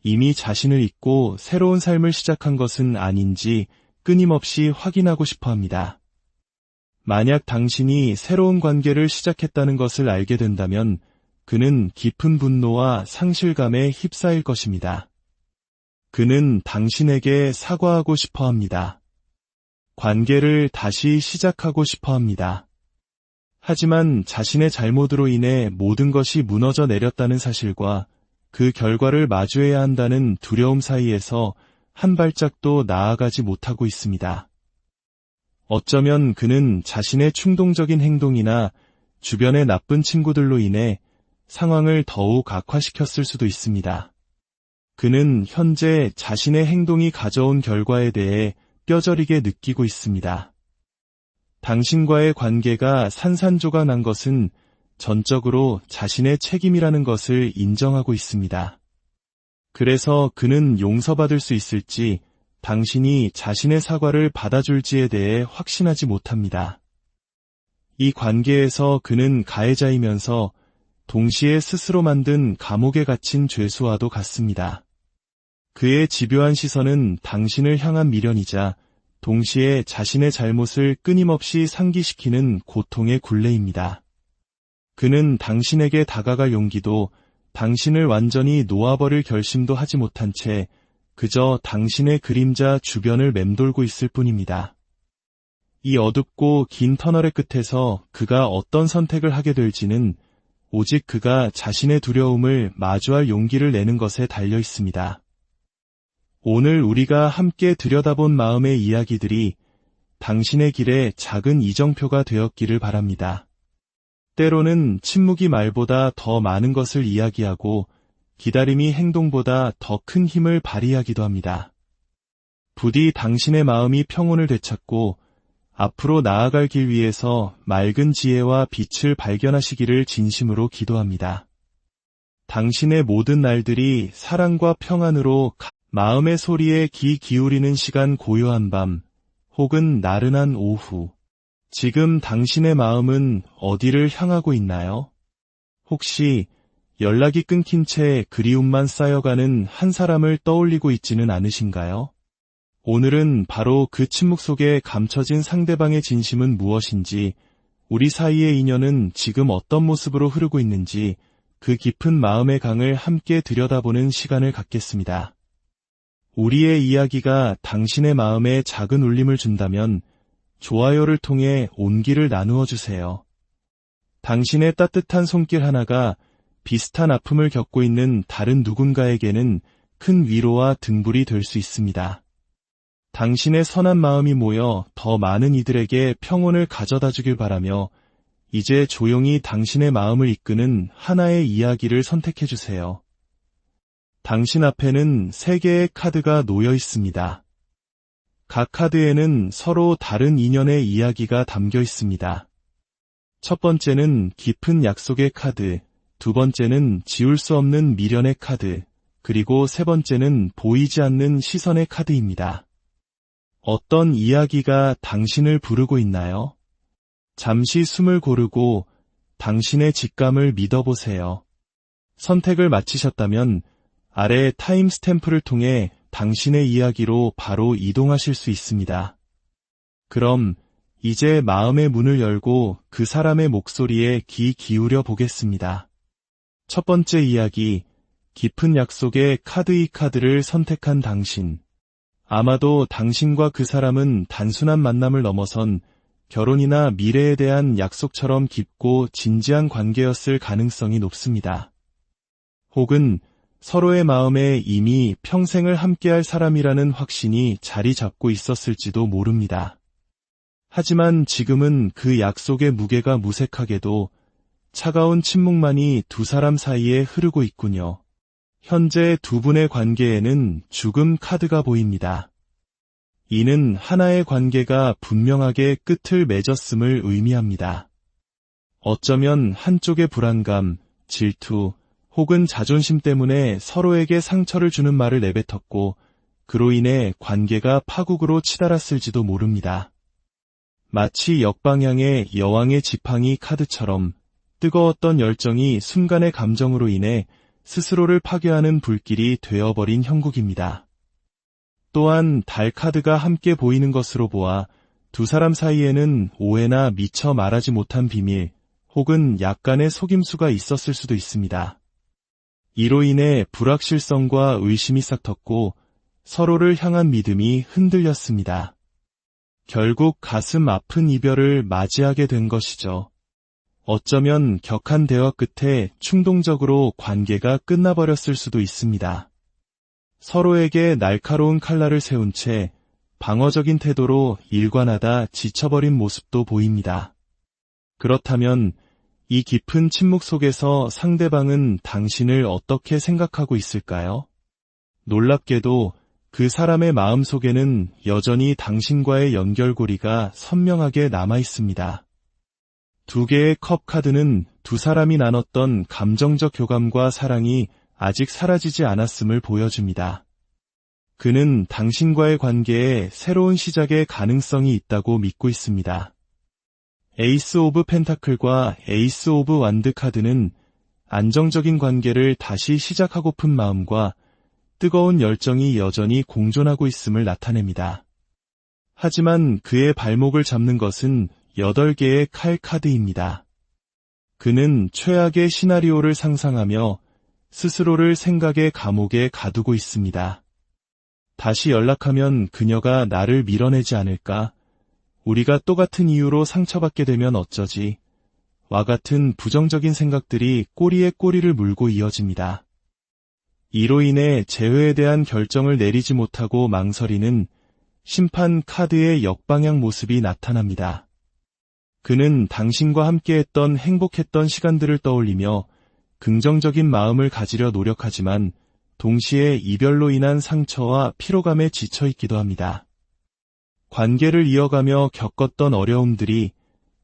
이미 자신을 잊고 새로운 삶을 시작한 것은 아닌지 끊임없이 확인하고 싶어 합니다. 만약 당신이 새로운 관계를 시작했다는 것을 알게 된다면 그는 깊은 분노와 상실감에 휩싸일 것입니다. 그는 당신에게 사과하고 싶어 합니다. 관계를 다시 시작하고 싶어 합니다. 하지만 자신의 잘못으로 인해 모든 것이 무너져 내렸다는 사실과 그 결과를 마주해야 한다는 두려움 사이에서 한 발짝도 나아가지 못하고 있습니다. 어쩌면 그는 자신의 충동적인 행동이나 주변의 나쁜 친구들로 인해 상황을 더욱 악화시켰을 수도 있습니다. 그는 현재 자신의 행동이 가져온 결과에 대해 뼈저리게 느끼고 있습니다. 당신과의 관계가 산산조각 난 것은 전적으로 자신의 책임이라는 것을 인정하고 있습니다. 그래서 그는 용서받을 수 있을지 당신이 자신의 사과를 받아줄지에 대해 확신하지 못합니다. 이 관계에서 그는 가해자이면서 동시에 스스로 만든 감옥에 갇힌 죄수와도 같습니다. 그의 집요한 시선은 당신을 향한 미련이자 동시에 자신의 잘못을 끊임없이 상기시키는 고통의 굴레입니다. 그는 당신에게 다가갈 용기도 당신을 완전히 놓아버릴 결심도 하지 못한 채 그저 당신의 그림자 주변을 맴돌고 있을 뿐입니다. 이 어둡고 긴 터널의 끝에서 그가 어떤 선택을 하게 될지는 오직 그가 자신의 두려움을 마주할 용기를 내는 것에 달려 있습니다. 오늘 우리가 함께 들여다본 마음의 이야기들이 당신의 길에 작은 이정표가 되었기를 바랍니다. 때로는 침묵이 말보다 더 많은 것을 이야기하고 기다림이 행동보다 더 큰 힘을 발휘하기도 합니다. 부디 당신의 마음이 평온을 되찾고 앞으로 나아갈 길 위에서 맑은 지혜와 빛을 발견하시기를 진심으로 기도합니다. 당신의 모든 날들이 사랑과 평안으로 마음의 소리에 귀 기울이는 시간 고요한 밤 혹은 나른한 오후. 지금 당신의 마음은 어디를 향하고 있나요? 혹시 연락이 끊긴 채 그리움만 쌓여가는 한 사람을 떠올리고 있지는 않으신가요? 오늘은 바로 그 침묵 속에 감춰진 상대방의 진심은 무엇인지, 우리 사이의 인연은 지금 어떤 모습으로 흐르고 있는지 그 깊은 마음의 강을 함께 들여다보는 시간을 갖겠습니다. 우리의 이야기가 당신의 마음에 작은 울림을 준다면 좋아요를 통해 온기를 나누어 주세요. 당신의 따뜻한 손길 하나가 비슷한 아픔을 겪고 있는 다른 누군가에게는 큰 위로와 등불이 될 수 있습니다. 당신의 선한 마음이 모여 더 많은 이들에게 평온을 가져다 주길 바라며 이제 조용히 당신의 마음을 이끄는 하나의 이야기를 선택해 주세요. 당신 앞에는 3개의 카드가 놓여 있습니다. 각 카드에는 서로 다른 인연의 이야기가 담겨 있습니다. 첫 번째는 깊은 약속의 카드, 두 번째는 지울 수 없는 미련의 카드, 그리고 세 번째는 보이지 않는 시선의 카드입니다. 어떤 이야기가 당신을 부르고 있나요? 잠시 숨을 고르고 당신의 직감을 믿어보세요. 선택을 마치셨다면 아래 타임 스탬프를 통해 당신의 이야기로 바로 이동하실 수 있습니다. 그럼 이제 마음의 문을 열고 그 사람의 목소리에 귀 기울여 보겠습니다. 첫 번째 이야기, 깊은 약속의 카드 이 카드를 선택한 당신. 아마도 당신과 그 사람은 단순한 만남을 넘어선 결혼이나 미래에 대한 약속처럼 깊고 진지한 관계였을 가능성이 높습니다. 혹은 서로의 마음에 이미 평생을 함께할 사람이라는 확신이 자리 잡고 있었을지도 모릅니다. 하지만 지금은 그 약속의 무게가 무색하게도 차가운 침묵만이 두 사람 사이에 흐르고 있군요. 현재 두 분의 관계에는 죽음 카드가 보입니다. 이는 하나의 관계가 분명하게 끝을 맺었음을 의미합니다. 어쩌면 한쪽의 불안감, 질투, 혹은 자존심 때문에 서로에게 상처를 주는 말을 내뱉었고 그로 인해 관계가 파국으로 치달았을지도 모릅니다. 마치 역방향의 여왕의 지팡이 카드처럼 뜨거웠던 열정이 순간의 감정으로 인해 스스로를 파괴하는 불길이 되어버린 형국입니다. 또한 달 카드가 함께 보이는 것으로 보아 두 사람 사이에는 오해나 미처 말하지 못한 비밀 혹은 약간의 속임수가 있었을 수도 있습니다. 이로 인해 불확실성과 의심이 싹텄고 서로를 향한 믿음이 흔들렸습니다. 결국 가슴 아픈 이별을 맞이하게 된 것이죠. 어쩌면 격한 대화 끝에 충동적으로 관계가 끝나버렸을 수도 있습니다. 서로에게 날카로운 칼날을 세운 채 방어적인 태도로 일관하다 지쳐버린 모습도 보입니다. 그렇다면 이 깊은 침묵 속에서 상대방은 당신을 어떻게 생각하고 있을까요? 놀랍게도 그 사람의 마음 속에는 여전히 당신과의 연결고리가 선명하게 남아 있습니다. 두 개의 컵 카드는 두 사람이 나눴던 감정적 교감과 사랑이 아직 사라지지 않았음을 보여줍니다. 그는 당신과의 관계에 새로운 시작의 가능성이 있다고 믿고 있습니다. 에이스 오브 펜타클과 에이스 오브 완드 카드는 안정적인 관계를 다시 시작하고픈 마음과 뜨거운 열정이 여전히 공존하고 있음을 나타냅니다. 하지만 그의 발목을 잡는 것은 8개의 칼 카드입니다. 그는 최악의 시나리오를 상상하며 스스로를 생각의 감옥에 가두고 있습니다. 다시 연락하면 그녀가 나를 밀어내지 않을까? 우리가 똑같은 이유로 상처받게 되면 어쩌지? 와 같은 부정적인 생각들이 꼬리에 꼬리를 물고 이어집니다. 이로 인해 재회에 대한 결정을 내리지 못하고 망설이는 심판 카드의 역방향 모습이 나타납니다. 그는 당신과 함께했던 행복했던 시간들을 떠올리며 긍정적인 마음을 가지려 노력하지만 동시에 이별로 인한 상처와 피로감에 지쳐 있기도 합니다. 관계를 이어가며 겪었던 어려움들이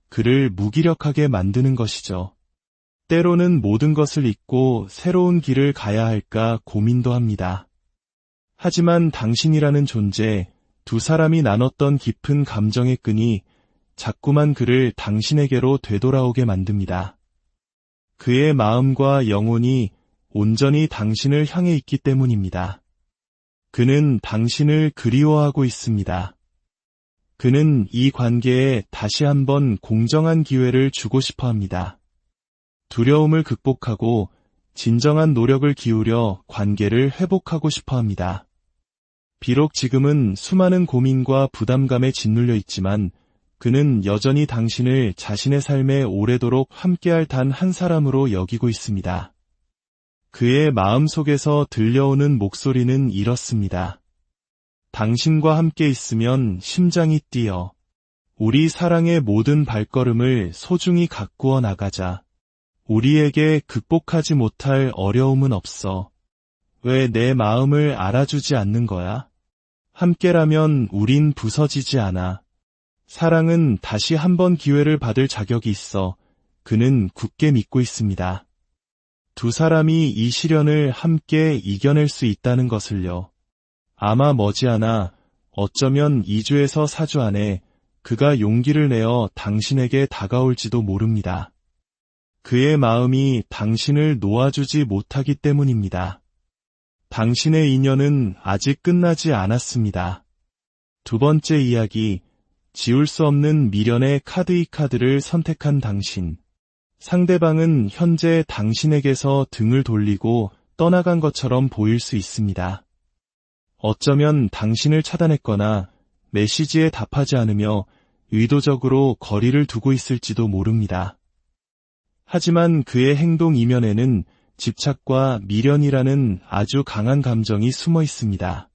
그를 무기력하게 만드는 것이죠. 때로는 모든 것을 잊고 새로운 길을 가야 할까 고민도 합니다. 하지만 당신이라는 존재, 두 사람이 나눴던 깊은 감정의 끈이 자꾸만 그를 당신에게로 되돌아오게 만듭니다. 그의 마음과 영혼이 온전히 당신을 향해 있기 때문입니다. 그는 당신을 그리워하고 있습니다. 그는 이 관계에 다시 한번 공정한 기회를 주고 싶어 합니다. 두려움을 극복하고 진정한 노력을 기울여 관계를 회복하고 싶어 합니다. 비록 지금은 수많은 고민과 부담감에 짓눌려 있지만 그는 여전히 당신을 자신의 삶에 오래도록 함께할 단 한 사람으로 여기고 있습니다. 그의 마음속에서 들려오는 목소리는 이렇습니다. 당신과 함께 있으면 심장이 뛰어. 우리 사랑의 모든 발걸음을 소중히 가꾸어 나가자. 우리에게 극복하지 못할 어려움은 없어. 왜 내 마음을 알아주지 않는 거야? 함께라면 우린 부서지지 않아. 사랑은 다시 한번 기회를 받을 자격이 있어. 그는 굳게 믿고 있습니다. 두 사람이 이 시련을 함께 이겨낼 수 있다는 것을요. 아마 머지않아 어쩌면 2주에서 4주 안에 그가 용기를 내어 당신에게 다가올지도 모릅니다. 그의 마음이 당신을 놓아주지 못하기 때문입니다. 당신의 인연은 아직 끝나지 않았습니다. 두 번째 이야기, 지울 수 없는 미련의 카드 이 카드를 선택한 당신. 상대방은 현재 당신에게서 등을 돌리고 떠나간 것처럼 보일 수 있습니다. 어쩌면 당신을 차단했거나 메시지에 답하지 않으며 의도적으로 거리를 두고 있을지도 모릅니다. 하지만 그의 행동 이면에는 집착과 미련이라는 아주 강한 감정이 숨어 있습니다.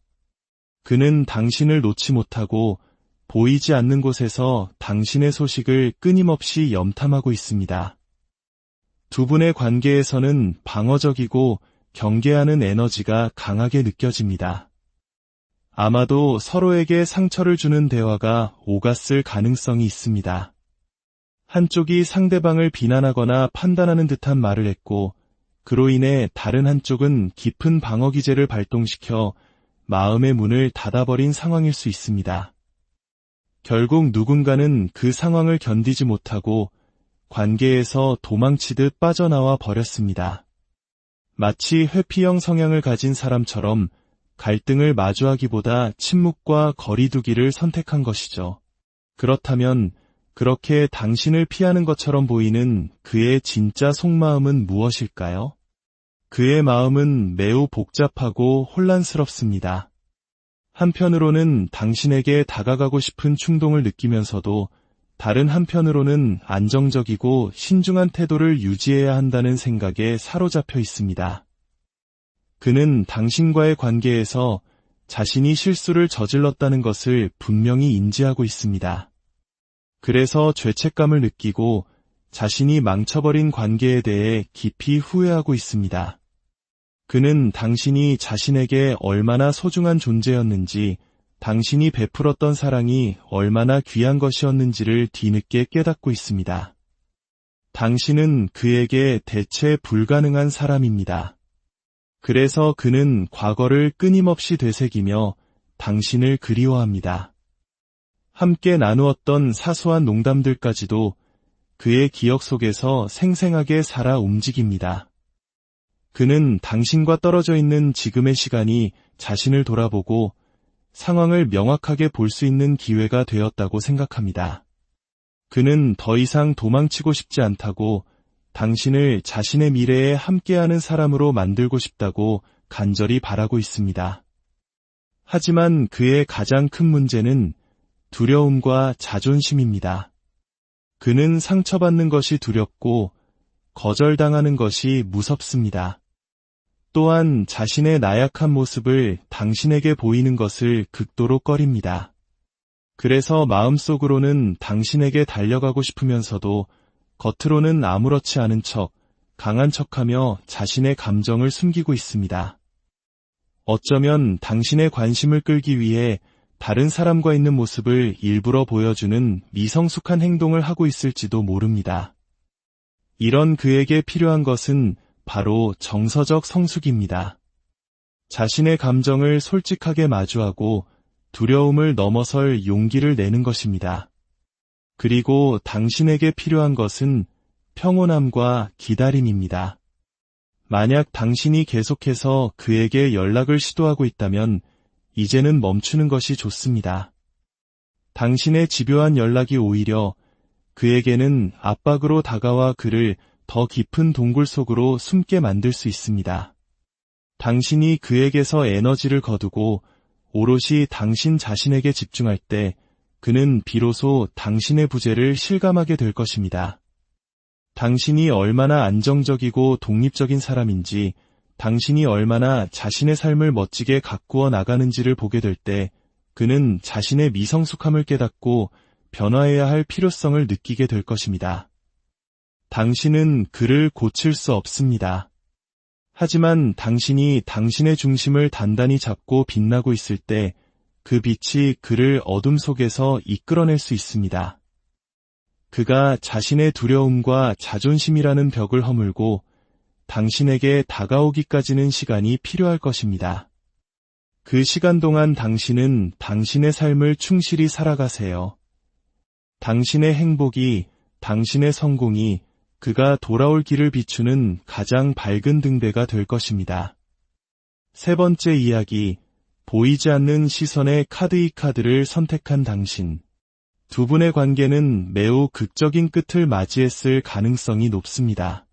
그는 당신을 놓지 못하고 보이지 않는 곳에서 당신의 소식을 끊임없이 염탐하고 있습니다. 두 분의 관계에서는 방어적이고 경계하는 에너지가 강하게 느껴집니다. 아마도 서로에게 상처를 주는 대화가 오갔을 가능성이 있습니다. 한쪽이 상대방을 비난하거나 판단하는 듯한 말을 했고, 그로 인해 다른 한쪽은 깊은 방어 기제를 발동시켜 마음의 문을 닫아버린 상황일 수 있습니다. 결국 누군가는 그 상황을 견디지 못하고 관계에서 도망치듯 빠져나와 버렸습니다. 마치 회피형 성향을 가진 사람처럼 갈등을 마주하기보다 침묵과 거리두기를 선택한 것이죠. 그렇다면 그렇게 당신을 피하는 것처럼 보이는 그의 진짜 속마음은 무엇일까요? 그의 마음은 매우 복잡하고 혼란스럽습니다. 한편으로는 당신에게 다가가고 싶은 충동을 느끼면서도 다른 한편으로는 안정적이고 신중한 태도를 유지해야 한다는 생각에 사로잡혀 있습니다. 그는 당신과의 관계에서 자신이 실수를 저질렀다는 것을 분명히 인지하고 있습니다. 그래서 죄책감을 느끼고 자신이 망쳐버린 관계에 대해 깊이 후회하고 있습니다. 그는 당신이 자신에게 얼마나 소중한 존재였는지, 당신이 베풀었던 사랑이 얼마나 귀한 것이었는지를 뒤늦게 깨닫고 있습니다. 당신은 그에게 대체 불가능한 사람입니다. 그래서 그는 과거를 끊임없이 되새기며 당신을 그리워합니다. 함께 나누었던 사소한 농담들까지도 그의 기억 속에서 생생하게 살아 움직입니다. 그는 당신과 떨어져 있는 지금의 시간이 자신을 돌아보고 상황을 명확하게 볼 수 있는 기회가 되었다고 생각합니다. 그는 더 이상 도망치고 싶지 않다고, 당신을 자신의 미래에 함께하는 사람으로 만들고 싶다고 간절히 바라고 있습니다. 하지만 그의 가장 큰 문제는 두려움과 자존심입니다. 그는 상처받는 것이 두렵고 거절당하는 것이 무섭습니다. 또한 자신의 나약한 모습을 당신에게 보이는 것을 극도로 꺼립니다. 그래서 마음속으로는 당신에게 달려가고 싶으면서도 겉으로는 아무렇지 않은 척, 강한 척하며 자신의 감정을 숨기고 있습니다. 어쩌면 당신의 관심을 끌기 위해 다른 사람과 있는 모습을 일부러 보여주는 미성숙한 행동을 하고 있을지도 모릅니다. 이런 그에게 필요한 것은 바로 정서적 성숙입니다. 자신의 감정을 솔직하게 마주하고 두려움을 넘어설 용기를 내는 것입니다. 그리고 당신에게 필요한 것은 평온함과 기다림입니다. 만약 당신이 계속해서 그에게 연락을 시도하고 있다면 이제는 멈추는 것이 좋습니다. 당신의 집요한 연락이 오히려 그에게는 압박으로 다가와 그를 더 깊은 동굴 속으로 숨게 만들 수 있습니다. 당신이 그에게서 에너지를 거두고 오롯이 당신 자신에게 집중할 때 그는 비로소 당신의 부재를 실감하게 될 것입니다. 당신이 얼마나 안정적이고 독립적인 사람인지, 당신이 얼마나 자신의 삶을 멋지게 가꾸어 나가는지를 보게 될 때 그는 자신의 미성숙함을 깨닫고 변화해야 할 필요성을 느끼게 될 것입니다. 당신은 그를 고칠 수 없습니다. 하지만 당신이 당신의 중심을 단단히 잡고 빛나고 있을 때 그 빛이 그를 어둠 속에서 이끌어낼 수 있습니다. 그가 자신의 두려움과 자존심이라는 벽을 허물고 당신에게 다가오기까지는 시간이 필요할 것입니다. 그 시간 동안 당신은 당신의 삶을 충실히 살아가세요. 당신의 행복이, 당신의 성공이 그가 돌아올 길을 비추는 가장 밝은 등대가 될 것입니다. 세 번째 이야기, 보이지 않는 시선의 카드이 카드를 선택한 당신. 두 분의 관계는 매우 극적인 끝을 맞이했을 가능성이 높습니다.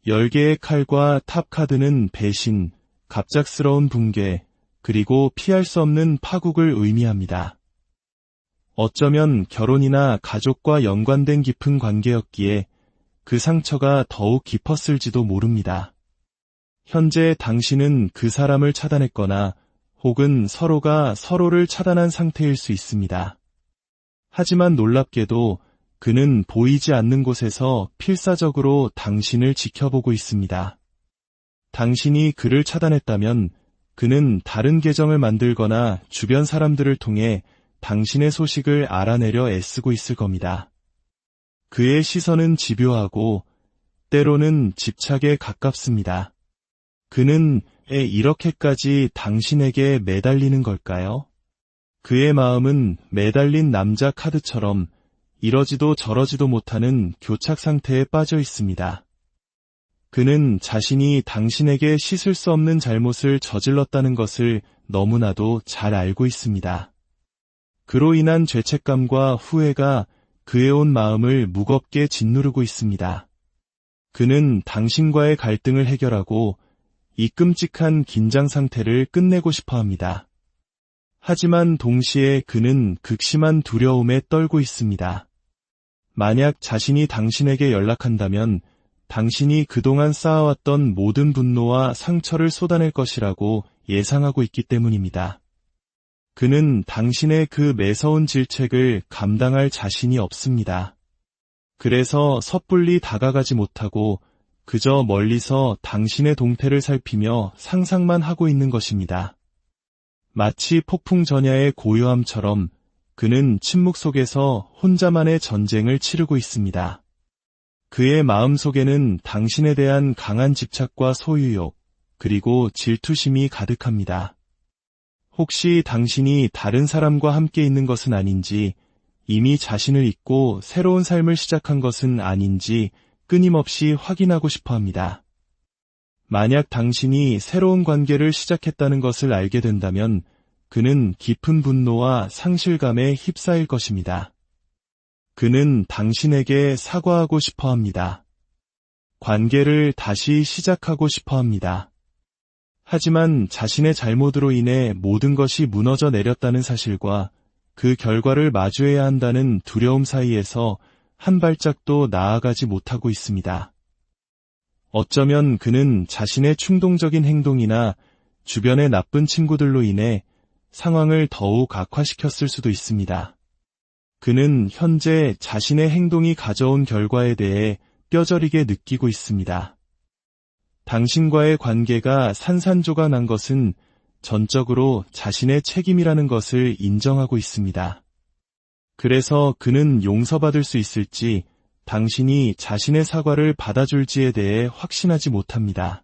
10개의 칼과 탑 카드는 배신, 갑작스러운 붕괴, 그리고 피할 수 없는 파국을 의미합니다. 어쩌면 결혼이나 가족과 연관된 깊은 관계였기에 그 상처가 더욱 깊었을지도 모릅니다. 현재 당신은 그 사람을 차단했거나 혹은 서로가 서로를 차단한 상태일 수 있습니다. 하지만 놀랍게도 그는 보이지 않는 곳에서 필사적으로 당신을 지켜보고 있습니다. 당신이 그를 차단했다면 그는 다른 계정을 만들거나 주변 사람들을 통해 당신의 소식을 알아내려 애쓰고 있을 겁니다. 그의 시선은 집요하고 때로는 집착에 가깝습니다. 그는 왜 이렇게까지 당신에게 매달리는 걸까요? 그의 마음은 매달린 남자 카드처럼 이러지도 저러지도 못하는 교착 상태에 빠져 있습니다. 그는 자신이 당신에게 씻을 수 없는 잘못을 저질렀다는 것을 너무나도 잘 알고 있습니다. 그로 인한 죄책감과 후회가 그의 온 마음을 무겁게 짓누르고 있습니다. 그는 당신과의 갈등을 해결하고 이 끔찍한 긴장 상태를 끝내고 싶어 합니다. 하지만 동시에 그는 극심한 두려움에 떨고 있습니다. 만약 자신이 당신에게 연락한다면 당신이 그동안 쌓아왔던 모든 분노와 상처를 쏟아낼 것이라고 예상하고 있기 때문입니다. 그는 당신의 그 매서운 질책을 감당할 자신이 없습니다. 그래서 섣불리 다가가지 못하고 그저 멀리서 당신의 동태를 살피며 상상만 하고 있는 것입니다. 마치 폭풍 전야의 고요함처럼 그는 침묵 속에서 혼자만의 전쟁을 치르고 있습니다. 그의 마음 속에는 당신에 대한 강한 집착과 소유욕, 그리고 질투심이 가득합니다. 혹시 당신이 다른 사람과 함께 있는 것은 아닌지, 이미 자신을 잊고 새로운 삶을 시작한 것은 아닌지 끊임없이 확인하고 싶어 합니다. 만약 당신이 새로운 관계를 시작했다는 것을 알게 된다면 그는 깊은 분노와 상실감에 휩싸일 것입니다. 그는 당신에게 사과하고 싶어 합니다. 관계를 다시 시작하고 싶어 합니다. 하지만 자신의 잘못으로 인해 모든 것이 무너져 내렸다는 사실과 그 결과를 마주해야 한다는 두려움 사이에서 한 발짝도 나아가지 못하고 있습니다. 어쩌면 그는 자신의 충동적인 행동이나 주변의 나쁜 친구들로 인해 상황을 더욱 악화시켰을 수도 있습니다. 그는 현재 자신의 행동이 가져온 결과에 대해 뼈저리게 느끼고 있습니다. 당신과의 관계가 산산조각 난 것은 전적으로 자신의 책임이라는 것을 인정하고 있습니다. 그래서 그는 용서받을 수 있을지, 당신이 자신의 사과를 받아줄지에 대해 확신하지 못합니다.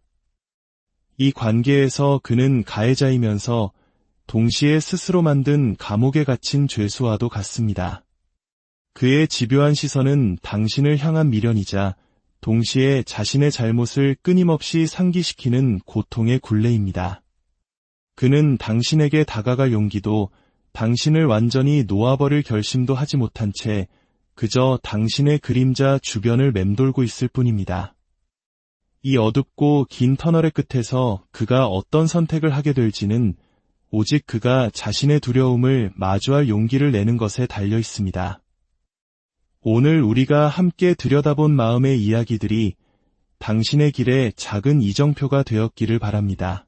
이 관계에서 그는 가해자이면서 동시에 스스로 만든 감옥에 갇힌 죄수와도 같습니다. 그의 집요한 시선은 당신을 향한 미련이자 동시에 자신의 잘못을 끊임없이 상기시키는 고통의 굴레입니다. 그는 당신에게 다가갈 용기도, 당신을 완전히 놓아버릴 결심도 하지 못한 채 그저 당신의 그림자 주변을 맴돌고 있을 뿐입니다. 이 어둡고 긴 터널의 끝에서 그가 어떤 선택을 하게 될지는 오직 그가 자신의 두려움을 마주할 용기를 내는 것에 달려 있습니다. 오늘 우리가 함께 들여다본 마음의 이야기들이 당신의 길에 작은 이정표가 되었기를 바랍니다.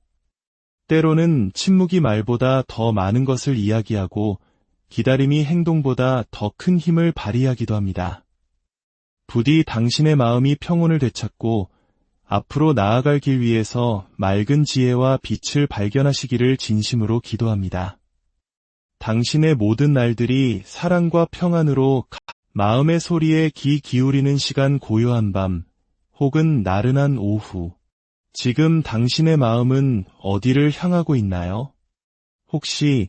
때로는 침묵이 말보다 더 많은 것을 이야기하고 기다림이 행동보다 더 큰 힘을 발휘하기도 합니다. 부디 당신의 마음이 평온을 되찾고 앞으로 나아갈 길 위에서 맑은 지혜와 빛을 발견하시기를 진심으로 기도합니다. 당신의 모든 날들이 사랑과 평안으로 마음의 소리에 귀 기울이는 시간, 고요한 밤 혹은 나른한 오후, 지금 당신의 마음은 어디를 향하고 있나요? 혹시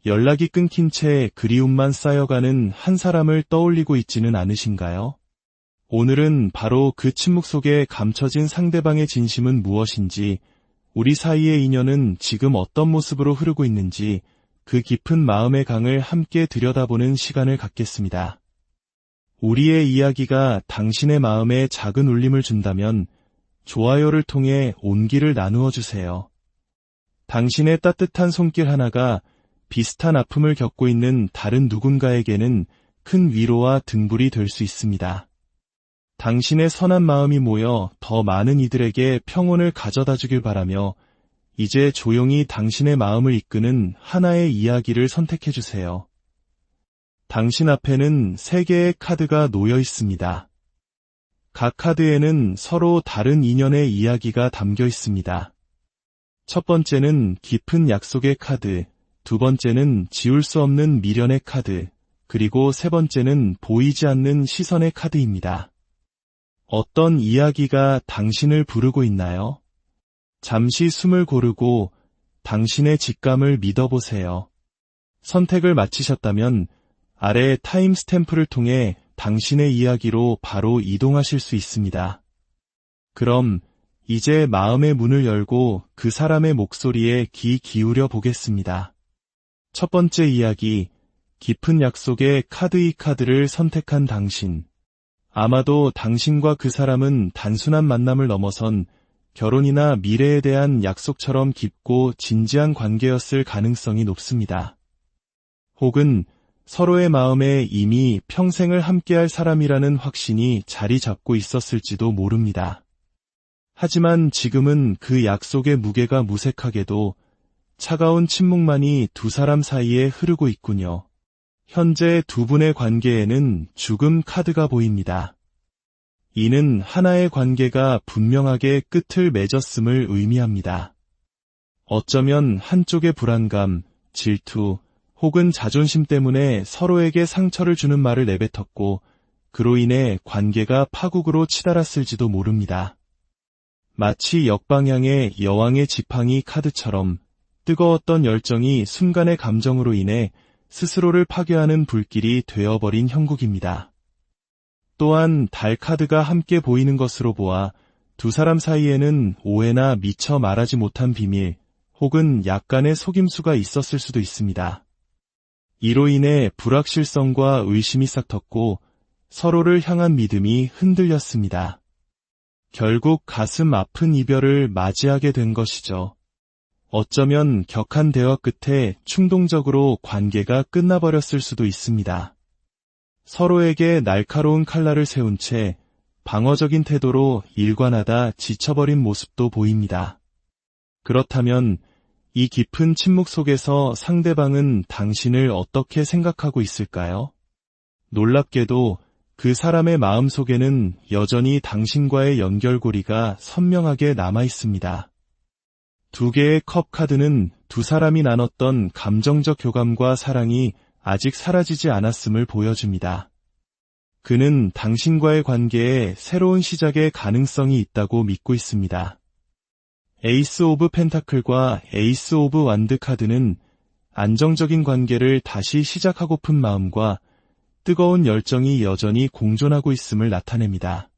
연락이 끊긴 채 그리움만 쌓여가는 한 사람을 떠올리고 있지는 않으신가요? 오늘은 바로 그 침묵 속에 감춰진 상대방의 진심은 무엇인지, 우리 사이의 인연은 지금 어떤 모습으로 흐르고 있는지 그 깊은 마음의 강을 함께 들여다보는 시간을 갖겠습니다. 우리의 이야기가 당신의 마음에 작은 울림을 준다면 좋아요를 통해 온기를 나누어 주세요. 당신의 따뜻한 손길 하나가 비슷한 아픔을 겪고 있는 다른 누군가에게는 큰 위로와 등불이 될 수 있습니다. 당신의 선한 마음이 모여 더 많은 이들에게 평온을 가져다 주길 바라며 이제 조용히 당신의 마음을 이끄는 하나의 이야기를 선택해 주세요. 당신 앞에는 3개의 카드가 놓여 있습니다. 각 카드에는 서로 다른 인연의 이야기가 담겨 있습니다. 첫 번째는 깊은 약속의 카드, 두 번째는 지울 수 없는 미련의 카드, 그리고 세 번째는 보이지 않는 시선의 카드입니다. 어떤 이야기가 당신을 부르고 있나요? 잠시 숨을 고르고 당신의 직감을 믿어보세요. 선택을 마치셨다면 아래 타임 스탬프를 통해 당신의 이야기로 바로 이동하실 수 있습니다. 그럼 이제 마음의 문을 열고 그 사람의 목소리에 귀 기울여 보겠습니다. 첫 번째 이야기, 깊은 약속의 이 카드를 선택한 당신. 아마도 당신과 그 사람은 단순한 만남을 넘어선 결혼이나 미래에 대한 약속처럼 깊고 진지한 관계였을 가능성이 높습니다. 혹은 서로의 마음에 이미 평생을 함께할 사람이라는 확신이 자리 잡고 있었을지도 모릅니다. 하지만 지금은 그 약속의 무게가 무색하게도 차가운 침묵만이 두 사람 사이에 흐르고 있군요. 현재 두 분의 관계에는 죽음 카드가 보입니다. 이는 하나의 관계가 분명하게 끝을 맺었음을 의미합니다. 어쩌면 한쪽의 불안감, 질투, 혹은 자존심 때문에 서로에게 상처를 주는 말을 내뱉었고 그로 인해 관계가 파국으로 치달았을지도 모릅니다. 마치 역방향의 여왕의 지팡이 카드처럼 뜨거웠던 열정이 순간의 감정으로 인해 스스로를 파괴하는 불길이 되어버린 형국입니다. 또한 달 카드가 함께 보이는 것으로 보아 두 사람 사이에는 오해나 미처 말하지 못한 비밀 혹은 약간의 속임수가 있었을 수도 있습니다. 이로 인해 불확실성과 의심이 싹텄고 서로를 향한 믿음이 흔들렸습니다. 결국 가슴 아픈 이별을 맞이하게 된 것이죠. 어쩌면 격한 대화 끝에 충동적으로 관계가 끝나버렸을 수도 있습니다. 서로에게 날카로운 칼날을 세운 채 방어적인 태도로 일관하다 지쳐버린 모습도 보입니다. 그렇다면 이 깊은 침묵 속에서 상대방은 당신을 어떻게 생각하고 있을까요? 놀랍게도 그 사람의 마음 속에는 여전히 당신과의 연결고리가 선명하게 남아 있습니다. 두 개의 컵 카드는 두 사람이 나눴던 감정적 교감과 사랑이 아직 사라지지 않았음을 보여줍니다. 그는 당신과의 관계에 새로운 시작의 가능성이 있다고 믿고 있습니다. 에이스 오브 펜타클과 에이스 오브 완드 카드는 안정적인 관계를 다시 시작하고픈 마음과 뜨거운 열정이 여전히 공존하고 있음을 나타냅니다.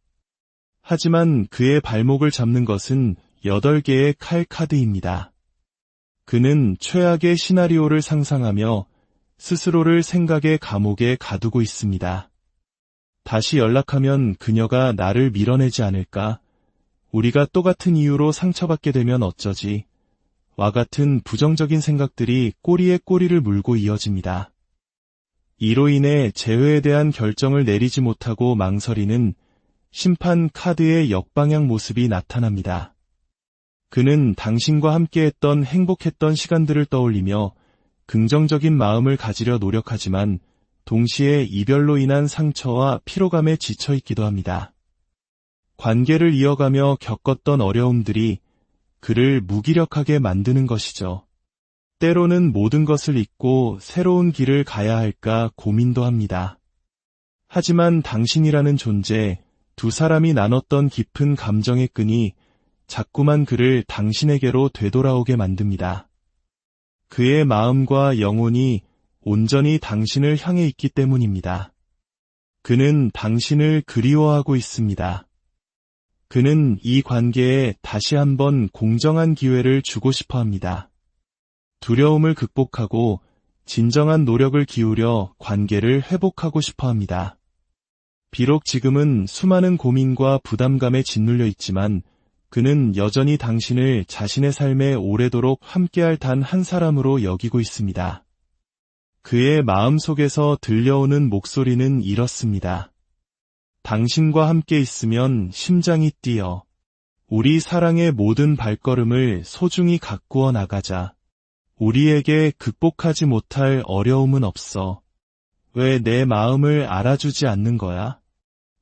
하지만 그의 발목을 잡는 것은 8개의 칼 카드입니다. 그는 최악의 시나리오를 상상하며 스스로를 생각의 감옥에 가두고 있습니다. 다시 연락하면 그녀가 나를 밀어내지 않을까? 우리가 똑같은 이유로 상처받게 되면 어쩌지? 와 같은 부정적인 생각들이 꼬리에 꼬리를 물고 이어집니다. 이로 인해 재회에 대한 결정을 내리지 못하고 망설이는 심판 카드의 역방향 모습이 나타납니다. 그는 당신과 함께했던 행복했던 시간들을 떠올리며 긍정적인 마음을 가지려 노력하지만 동시에 이별로 인한 상처와 피로감에 지쳐 있기도 합니다. 관계를 이어가며 겪었던 어려움들이 그를 무기력하게 만드는 것이죠. 때로는 모든 것을 잊고 새로운 길을 가야 할까 고민도 합니다. 하지만 당신이라는 존재, 두 사람이 나눴던 깊은 감정의 끈이 자꾸만 그를 당신에게로 되돌아오게 만듭니다. 그의 마음과 영혼이 온전히 당신을 향해 있기 때문입니다. 그는 당신을 그리워하고 있습니다. 그는 이 관계에 다시 한번 공정한 기회를 주고 싶어 합니다. 두려움을 극복하고 진정한 노력을 기울여 관계를 회복하고 싶어 합니다. 비록 지금은 수많은 고민과 부담감에 짓눌려 있지만 그는 여전히 당신을 자신의 삶에 오래도록 함께할 단 한 사람으로 여기고 있습니다. 그의 마음속에서 들려오는 목소리는 이렇습니다. 당신과 함께 있으면 심장이 뛰어. 우리 사랑의 모든 발걸음을 소중히 가꾸어 나가자. 우리에게 극복하지 못할 어려움은 없어. 왜 내 마음을 알아주지 않는 거야?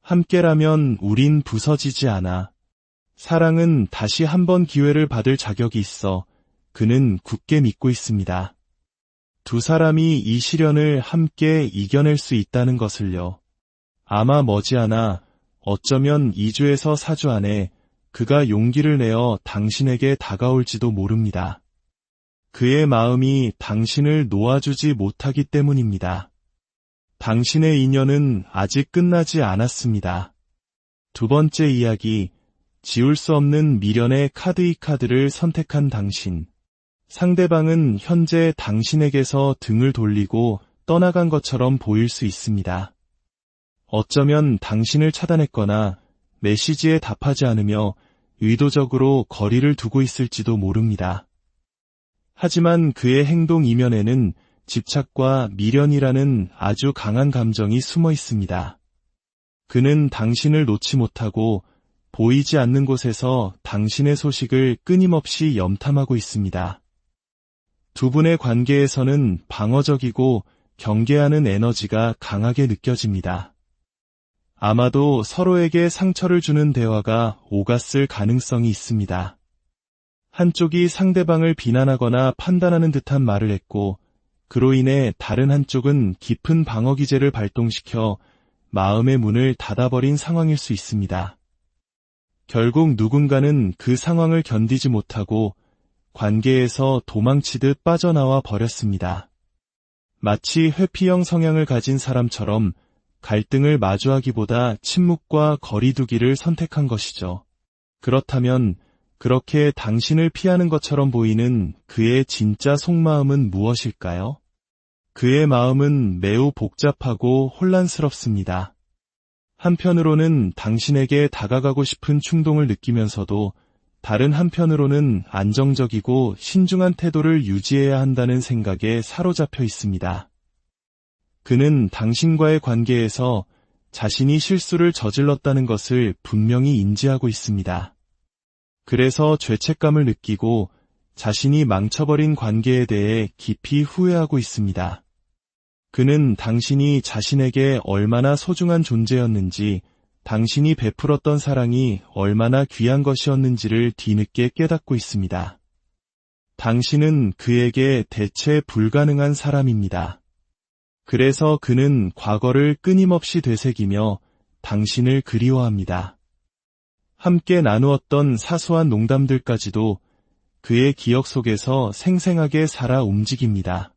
함께라면 우린 부서지지 않아. 사랑은 다시 한번 기회를 받을 자격이 있어. 그는 굳게 믿고 있습니다. 두 사람이 이 시련을 함께 이겨낼 수 있다는 것을요. 아마 머지않아 어쩌면 2주에서 4주 안에 그가 용기를 내어 당신에게 다가올지도 모릅니다. 그의 마음이 당신을 놓아주지 못하기 때문입니다. 당신의 인연은 아직 끝나지 않았습니다. 두 번째 이야기, 지울 수 없는 미련의 카드 이 카드를 선택한 당신. 상대방은 현재 당신에게서 등을 돌리고 떠나간 것처럼 보일 수 있습니다. 어쩌면 당신을 차단했거나 메시지에 답하지 않으며 의도적으로 거리를 두고 있을지도 모릅니다. 하지만 그의 행동 이면에는 집착과 미련이라는 아주 강한 감정이 숨어 있습니다. 그는 당신을 놓지 못하고 보이지 않는 곳에서 당신의 소식을 끊임없이 염탐하고 있습니다. 두 분의 관계에서는 방어적이고 경계하는 에너지가 강하게 느껴집니다. 아마도 서로에게 상처를 주는 대화가 오갔을 가능성이 있습니다. 한쪽이 상대방을 비난하거나 판단하는 듯한 말을 했고, 그로 인해 다른 한쪽은 깊은 방어 기제를 발동시켜 마음의 문을 닫아버린 상황일 수 있습니다. 결국 누군가는 그 상황을 견디지 못하고 관계에서 도망치듯 빠져나와 버렸습니다. 마치 회피형 성향을 가진 사람처럼 갈등을 마주하기보다 침묵과 거리두기를 선택한 것이죠. 그렇다면 그렇게 당신을 피하는 것처럼 보이는 그의 진짜 속마음은 무엇일까요? 그의 마음은 매우 복잡하고 혼란스럽습니다. 한편으로는 당신에게 다가가고 싶은 충동을 느끼면서도 다른 한편으로는 안정적이고 신중한 태도를 유지해야 한다는 생각에 사로잡혀 있습니다. 그는 당신과의 관계에서 자신이 실수를 저질렀다는 것을 분명히 인지하고 있습니다. 그래서 죄책감을 느끼고 자신이 망쳐버린 관계에 대해 깊이 후회하고 있습니다. 그는 당신이 자신에게 얼마나 소중한 존재였는지, 당신이 베풀었던 사랑이 얼마나 귀한 것이었는지를 뒤늦게 깨닫고 있습니다. 당신은 그에게 대체 불가능한 사람입니다. 그래서 그는 과거를 끊임없이 되새기며 당신을 그리워합니다. 함께 나누었던 사소한 농담들까지도 그의 기억 속에서 생생하게 살아 움직입니다.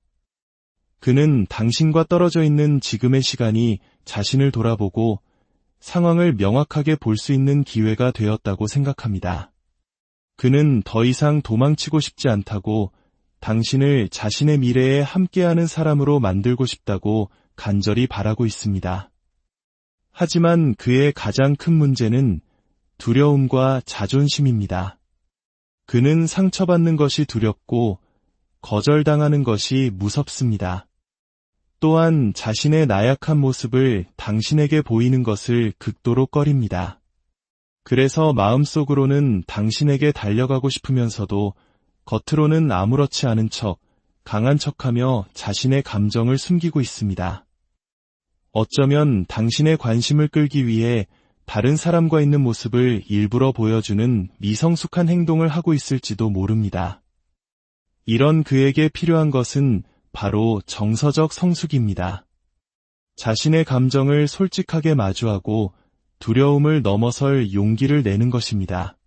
그는 당신과 떨어져 있는 지금의 시간이 자신을 돌아보고 상황을 명확하게 볼 수 있는 기회가 되었다고 생각합니다. 그는 더 이상 도망치고 싶지 않다고, 당신을 자신의 미래에 함께하는 사람으로 만들고 싶다고 간절히 바라고 있습니다. 하지만 그의 가장 큰 문제는 두려움과 자존심입니다. 그는 상처받는 것이 두렵고 거절당하는 것이 무섭습니다. 또한 자신의 나약한 모습을 당신에게 보이는 것을 극도로 꺼립니다. 그래서 마음속으로는 당신에게 달려가고 싶으면서도 겉으로는 아무렇지 않은 척, 강한 척하며 자신의 감정을 숨기고 있습니다. 어쩌면 당신의 관심을 끌기 위해 다른 사람과 있는 모습을 일부러 보여주는 미성숙한 행동을 하고 있을지도 모릅니다. 이런 그에게 필요한 것은 바로 정서적 성숙입니다. 자신의 감정을 솔직하게 마주하고 두려움을 넘어설 용기를 내는 것입니다.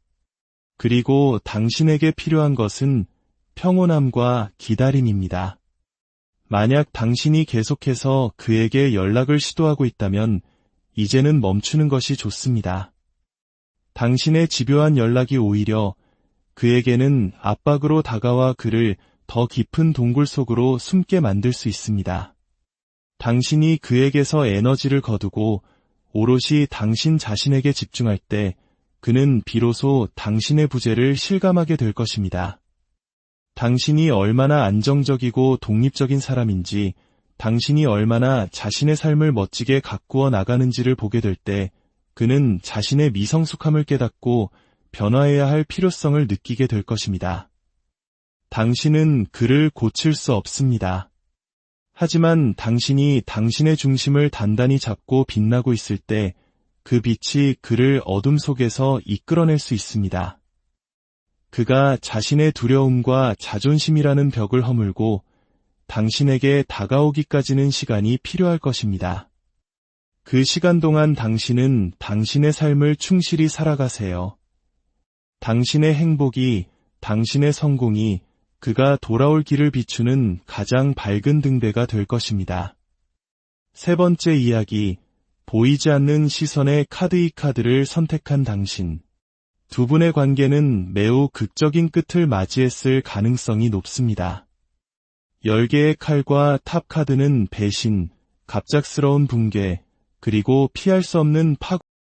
그리고 당신에게 필요한 것은 평온함과 기다림입니다. 만약 당신이 계속해서 그에게 연락을 시도하고 있다면 이제는 멈추는 것이 좋습니다. 당신의 집요한 연락이 오히려 그에게는 압박으로 다가와 그를 더 깊은 동굴 속으로 숨게 만들 수 있습니다. 당신이 그에게서 에너지를 거두고 오롯이 당신 자신에게 집중할 때 그는 비로소 당신의 부재를 실감하게 될 것입니다. 당신이 얼마나 안정적이고 독립적인 사람인지, 당신이 얼마나 자신의 삶을 멋지게 가꾸어 나가는지를 보게 될 때 그는 자신의 미성숙함을 깨닫고 변화해야 할 필요성을 느끼게 될 것입니다. 당신은 그를 고칠 수 없습니다. 하지만 당신이 당신의 중심을 단단히 잡고 빛나고 있을 때 그 빛이 그를 어둠 속에서 이끌어낼 수 있습니다. 그가 자신의 두려움과 자존심이라는 벽을 허물고 당신에게 다가오기까지는 시간이 필요할 것입니다. 그 시간 동안 당신은 당신의 삶을 충실히 살아가세요. 당신의 행복이, 당신의 성공이 그가 돌아올 길을 비추는 가장 밝은 등대가 될 것입니다. 세 번째 이야기, 보이지 않는 시선의 카드 이 카드를 선택한 당신. 두 분의 관계는 매우 극적인 끝을 맞이했을 가능성이 높습니다. 10개의 칼과 탑 카드는 배신, 갑작스러운 붕괴, 그리고 피할 수 없는 파국